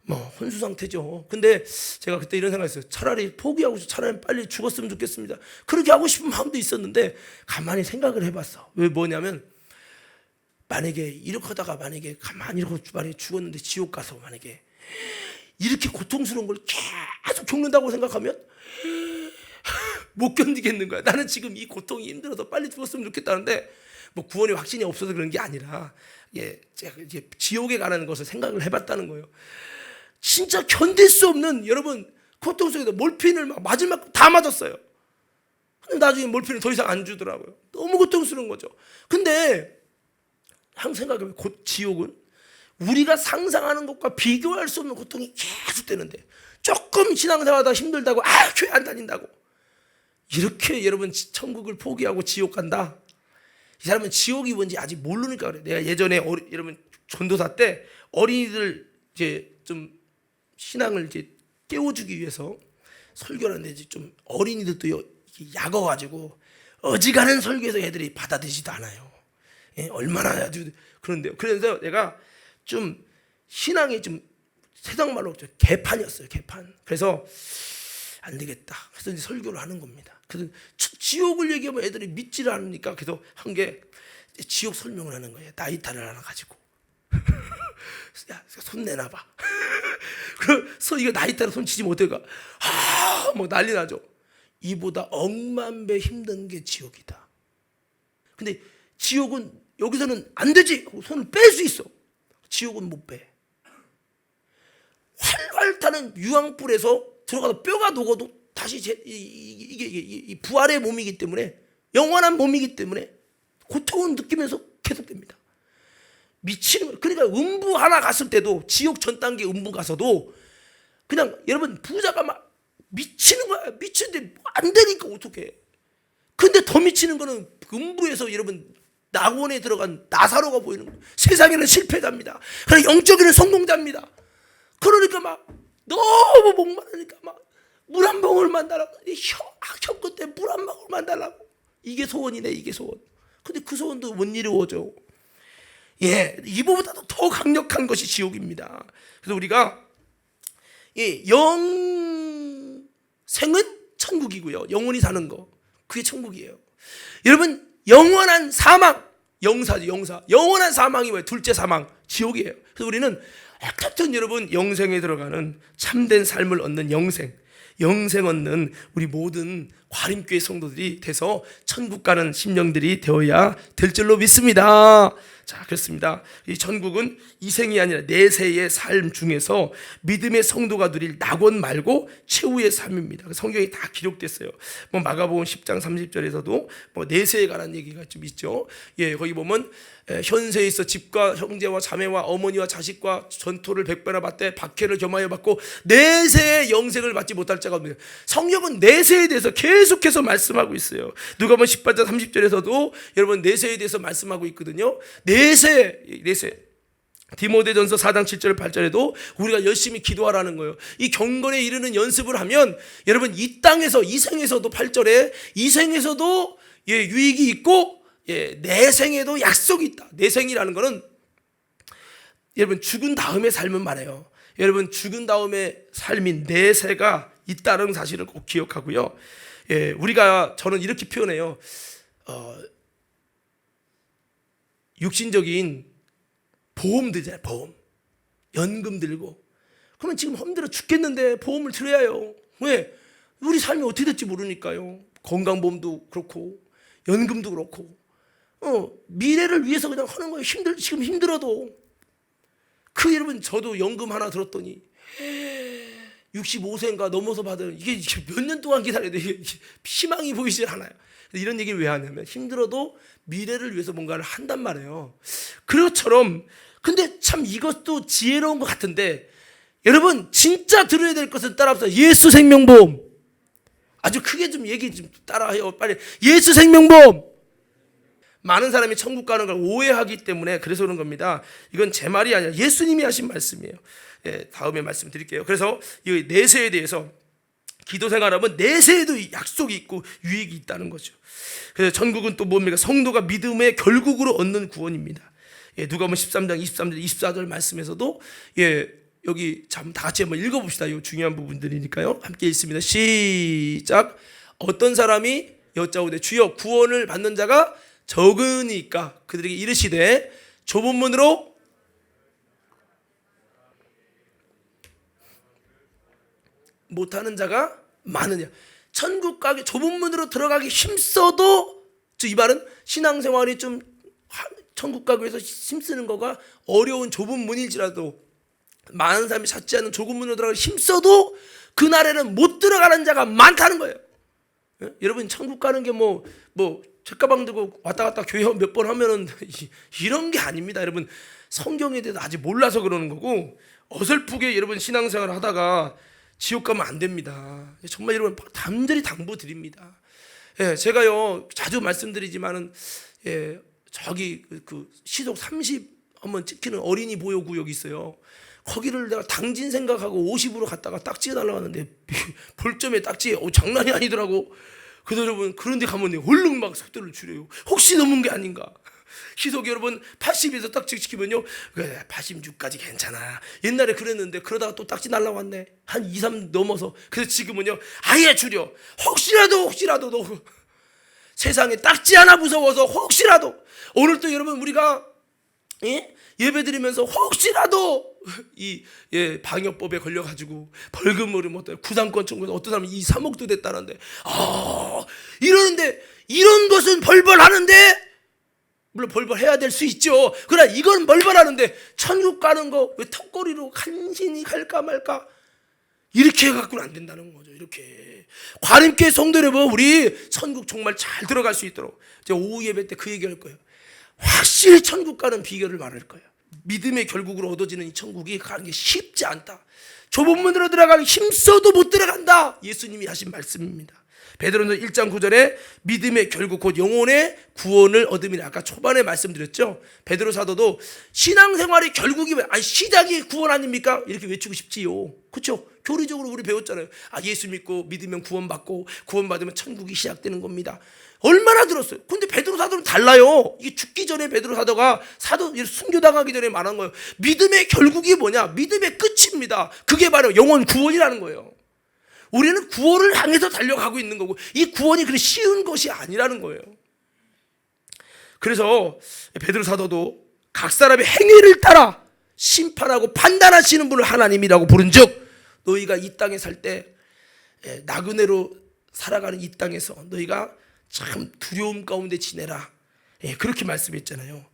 [SPEAKER 1] 뭐 혼수 상태죠. 근데 제가 그때 이런 생각했어요. 차라리 포기하고 차라리 빨리 죽었으면 좋겠습니다. 그렇게 하고 싶은 마음도 있었는데 가만히 생각을 해봤어. 왜 뭐냐면 만약에 이렇게 하다가 만약에 가만히 이렇게 만약에 죽었는데 지옥 가서 만약에 이렇게 고통스러운 걸 계속 겪는다고 생각하면 못 견디겠는 거야. 나는 지금 이 고통이 힘들어서 빨리 죽었으면 좋겠다는데 뭐 구원의 확신이 없어서 그런 게 아니라 제가 이제 지옥에 가는 것을 생각을 해봤다는 거예요. 진짜 견딜 수 없는 여러분 고통 속에서 몰핀을 막 맞을 만큼 다 맞았어요. 근데 나중에 몰핀을 더 이상 안 주더라고요. 너무 고통스러운 거죠. 근데 항상 생각해보면 지옥은 우리가 상상하는 것과 비교할 수 없는 고통이 계속 되는데 조금 신앙생활하다 힘들다고 교회 안 다닌다고 이렇게 여러분 천국을 포기하고 지옥 간다. 이 사람은 지옥이 뭔지 아직 모르니까 그래. 내가 예전에 여러분 전도사 때 어린이들 이제 좀 신앙을 이제 깨워주기 위해서 설교를 하는데 좀 어린이들도 약어가지고 어지간한 설교에서 애들이 받아들이지도 않아요. 얼마나 아주 그런데요. 그래서 내가 좀 신앙이 좀 세상 말로 개판이었어요. 개판. 그래서 안 되겠다. 그래서 이제 설교를 하는 겁니다. 그래서 지옥을 얘기하면 애들이 믿지를 않으니까 그래서 한 게 지옥 설명을 하는 거예요. 나이타를 하나 가지고. 야, 손 내놔봐. 그래서 이거 나이타로 손 치지 못해가. 뭐 난리 나죠. 이보다 억만 배 힘든 게 지옥이다. 근데 지옥은 여기서는 안 되지. 손을 뺄 수 있어. 지옥은 못 빼. 활활 타는 유황불에서 들어가서 뼈가 녹아도 다시 이게 부활의 몸이기 때문에 영원한 몸이기 때문에 고통은 느끼면서 계속됩니다. 미치는 거예요. 그러니까 음부 하나 갔을 때도 지옥 전 단계 음부 가서도 그냥 여러분 부자가 막 미치는 거야. 미치는데 안 되니까 어떡해. 근데 더 미치는 거는 음부에서 여러분 낙원에 들어간 나사로가 보이는 거예요. 세상에는 실패자입니다. 그러나 영적에는 성공자입니다. 그러니까 막 너무 목마르니까 막 물 한 방울만 달라고 혀 끝에 물 한 방울만 달라고 이게 소원이네. 이게 소원. 근데 그 소원도 못 이루어져. 이보다도 더 강력한 것이 지옥입니다. 그래서 우리가 영생은 천국이고요. 영원히 사는 거 그게 천국이에요. 여러분 영원한 사망 영사죠. 영사. 영원한 사망이 뭐예요? 둘째 사망 지옥이에요. 그래서 우리는 어떻든 여러분 영생에 들어가는 참된 삶을 얻는 영생 얻는 우리 모든 과림교회 성도들이 돼서 천국 가는 심령들이 되어야 될 줄로 믿습니다. 자, 그렇습니다. 이 천국은 이생이 아니라 내세의 삶 중에서 믿음의 성도가 누릴 낙원 말고 최후의 삶입니다. 성경에 다 기록됐어요. 뭐 마가복음 10장 30절에서도 뭐 내세에 관한 얘기가 좀 있죠. 거기 보면 현세에서 집과 형제와 자매와 어머니와 자식과 전토를 100배나 받되 박해를 겸하여 받고 내세의 영생을 받지 못할 자가 없네요. 성경은 내세에 대해서 계속해서 말씀하고 있어요. 누가복음 18장 30절에서도 여러분 내세에 대해서 말씀하고 있거든요. 내세. 디모데전서 4장 7절 8절에도 우리가 열심히 기도하라는 거예요. 이 경건에 이르는 연습을 하면 여러분 이 땅에서 이 생에서도 8절에 이 생에서도 유익이 있고 내생에도 약속이 있다. 내생이라는 거는 여러분 죽은 다음의 삶은 말해요. 여러분 죽은 다음의 삶인 내세가 있다는 사실을 꼭 기억하고요. 저는 이렇게 표현해요. 육신적인 보험 들잖아요. 보험. 연금 들고. 그러면 지금 힘들어 죽겠는데 보험을 들어야 해요. 왜? 우리 삶이 어떻게 될지 모르니까요. 건강보험도 그렇고 연금도 그렇고 미래를 위해서 그냥 하는 거예요. 지금 힘들어도. 여러분 저도 연금 하나 들었더니 65세인가 넘어서 받은 이게 몇 년 동안 기다려야 돼. 희망이 보이질 않아요. 이런 얘기를 왜 하냐면 힘들어도 미래를 위해서 뭔가를 한단 말이에요. 그것처럼 근데 참 이것도 지혜로운 것 같은데 여러분 진짜 들어야 될 것은 따라합시다. 예수 생명보험. 아주 크게 좀 얘기 좀 따라해요. 빨리. 예수 생명보험. 많은 사람이 천국 가는 걸 오해하기 때문에 그래서 그런 겁니다. 이건 제 말이 아니라 예수님이 하신 말씀이에요. 다음에 말씀드릴게요. 그래서 이 내세에 대해서 기도 생활하면 내세에도 약속이 있고 유익이 있다는 거죠. 그래서 천국은 또 뭡니까? 성도가 믿음의 결국으로 얻는 구원입니다. 누가복음 13장 23절 24절 말씀에서도 여기 참 다 같이 한번 읽어봅시다. 이 중요한 부분들이니까요. 함께 읽습니다. 시작. 어떤 사람이 여짜오되 주여 구원을 받는 자가 적으니까 그들에게 이르시되 좁은 문으로 못하는 자가 많으냐. 천국 가기 좁은 문으로 들어가기 힘써도 이 말은 신앙생활이 좀 천국 가기 위해서 힘쓰는 거가 어려운 좁은 문일지라도 많은 사람이 찾지 않는 좁은 문으로 들어가기 힘써도 그날에는 못 들어가는 자가 많다는 거예요. 예? 여러분 천국 가는 게 뭐 책가방 들고 왔다 갔다 교회 몇 번 하면은 이런 게 아닙니다. 여러분 성경에 대해서 아직 몰라서 그러는 거고 어설프게 여러분 신앙생활을 하다가 지옥 가면 안 됩니다. 정말 여러분 담들이 당부드립니다. 예, 제가요 자주 말씀드리지만은 저기 그 시속 30 한번 찍히는 어린이 보호구역이 있어요. 거기를 내가 당진 생각하고 50으로 갔다가 딱지가 날라왔는데 볼점에 딱지 장난이 아니더라고. 그래서 여러분 그런데 가면 얼른 막 속도를 줄여요. 혹시 넘은 게 아닌가. 시속 여러분 80에서 딱지 찍히면요 86까지 괜찮아. 옛날에 그랬는데 그러다가 또 딱지 날라왔네. 한 2, 3 넘어서. 그래서 지금은요 아예 줄여. 혹시라도 너 세상에 딱지 하나 무서워서 혹시라도 오늘 또 여러분 우리가 예배 드리면서 혹시라도 이 방역법에 걸려가지고 벌금으로 뭐 구상권 청구해서 어떤 사람은 2, 3억도 됐다는데 이러는데 이런 것은 벌벌하는데 물론 벌벌해야 될 수 있죠. 그러나 이건 벌벌하는데 천국 가는 거 왜 턱걸이로 간신히 갈까 말까 이렇게 해갖고는 안 된다는 거죠. 이렇게 과림교회 성도 여러분 우리 천국 정말 잘 들어갈 수 있도록 제가 오후 예배 때 그 얘기할 거예요. 확실히 천국 가는 비결을 말할 거예요. 믿음의 결국으로 얻어지는 이 천국이 가는 게 쉽지 않다. 좁은 문으로 들어가기 힘써도 못 들어간다. 예수님이 하신 말씀입니다. 베드로전서 1장 9절에 믿음의 결국 곧 영혼의 구원을 얻음이라 아까 초반에 말씀드렸죠. 베드로 사도도 신앙생활의 결국이 시작이 구원 아닙니까? 이렇게 외치고 싶지요. 그렇죠? 교리적으로 우리 배웠잖아요. 예수 믿고 믿으면 구원받고 구원받으면 천국이 시작되는 겁니다. 얼마나 들었어요. 근데 베드로 사도는 달라요. 이게 죽기 전에 베드로 사도가 순교당하기 전에 말한 거예요. 믿음의 결국이 뭐냐? 믿음의 끝입니다. 그게 바로 영혼 구원이라는 거예요. 우리는 구원을 향해서 달려가고 있는 거고 이 구원이 그렇게 쉬운 것이 아니라는 거예요. 그래서 베드로 사도도 각 사람의 행위를 따라 심판하고 판단하시는 분을 하나님이라고 부른즉 너희가 이 땅에 살 때 나그네로 살아가는 이 땅에서 너희가 참 두려움 가운데 지내라. 그렇게 말씀했잖아요.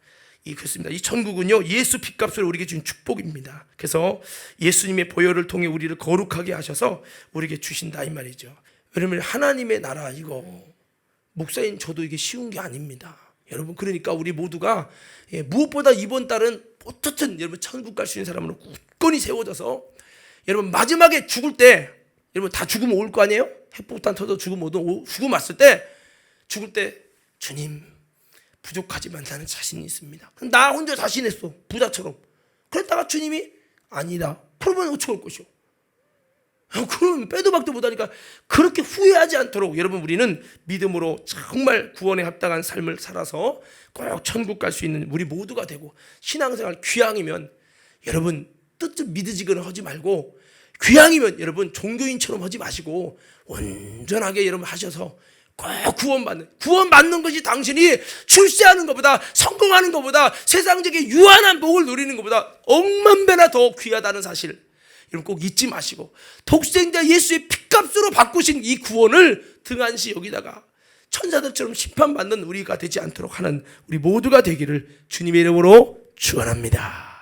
[SPEAKER 1] 그렇습니다. 이 천국은요 예수 핏값을 우리에게 준 축복입니다. 그래서 예수님의 보혈을 통해 우리를 거룩하게 하셔서 우리에게 주신다 이 말이죠. 여러분 하나님의 나라 이거 목사인 저도 이게 쉬운 게 아닙니다. 여러분 그러니까 우리 모두가 무엇보다 이번 달은 어떻든 여러분 천국 갈 수 있는 사람으로 굳건히 세워져서 여러분 마지막에 죽을 때 여러분 다 죽으면 올 거 아니에요? 핵폭탄 터져 죽으면 죽음 왔을 때 죽을 때 주님 부족하지만 나는 자신이 있습니다. 나 혼자 자신했어 부자처럼. 그랬다가 주님이 아니다. 그러면 어떻게 할 것이오? 그러면 빼도 박도 못하니까 그렇게 후회하지 않도록 여러분 우리는 믿음으로 정말 구원에 합당한 삶을 살아서 꼭 천국 갈 수 있는 우리 모두가 되고 신앙생활 귀향이면 여러분 뜻좀 믿으지거나 하지 말고 귀향이면 여러분 종교인처럼 하지 마시고 온전하게 여러분 하셔서 꼭 구원받는 것이 당신이 출세하는 것보다 성공하는 것보다 세상적인 유한한 복을 누리는 것보다 억만 배나 더 귀하다는 사실 여러분 꼭 잊지 마시고 독생자 예수의 핏값으로 바꾸신 이 구원을 등한시 여기다가 천사들처럼 심판받는 우리가 되지 않도록 하는 우리 모두가 되기를 주님의 이름으로 축원합니다.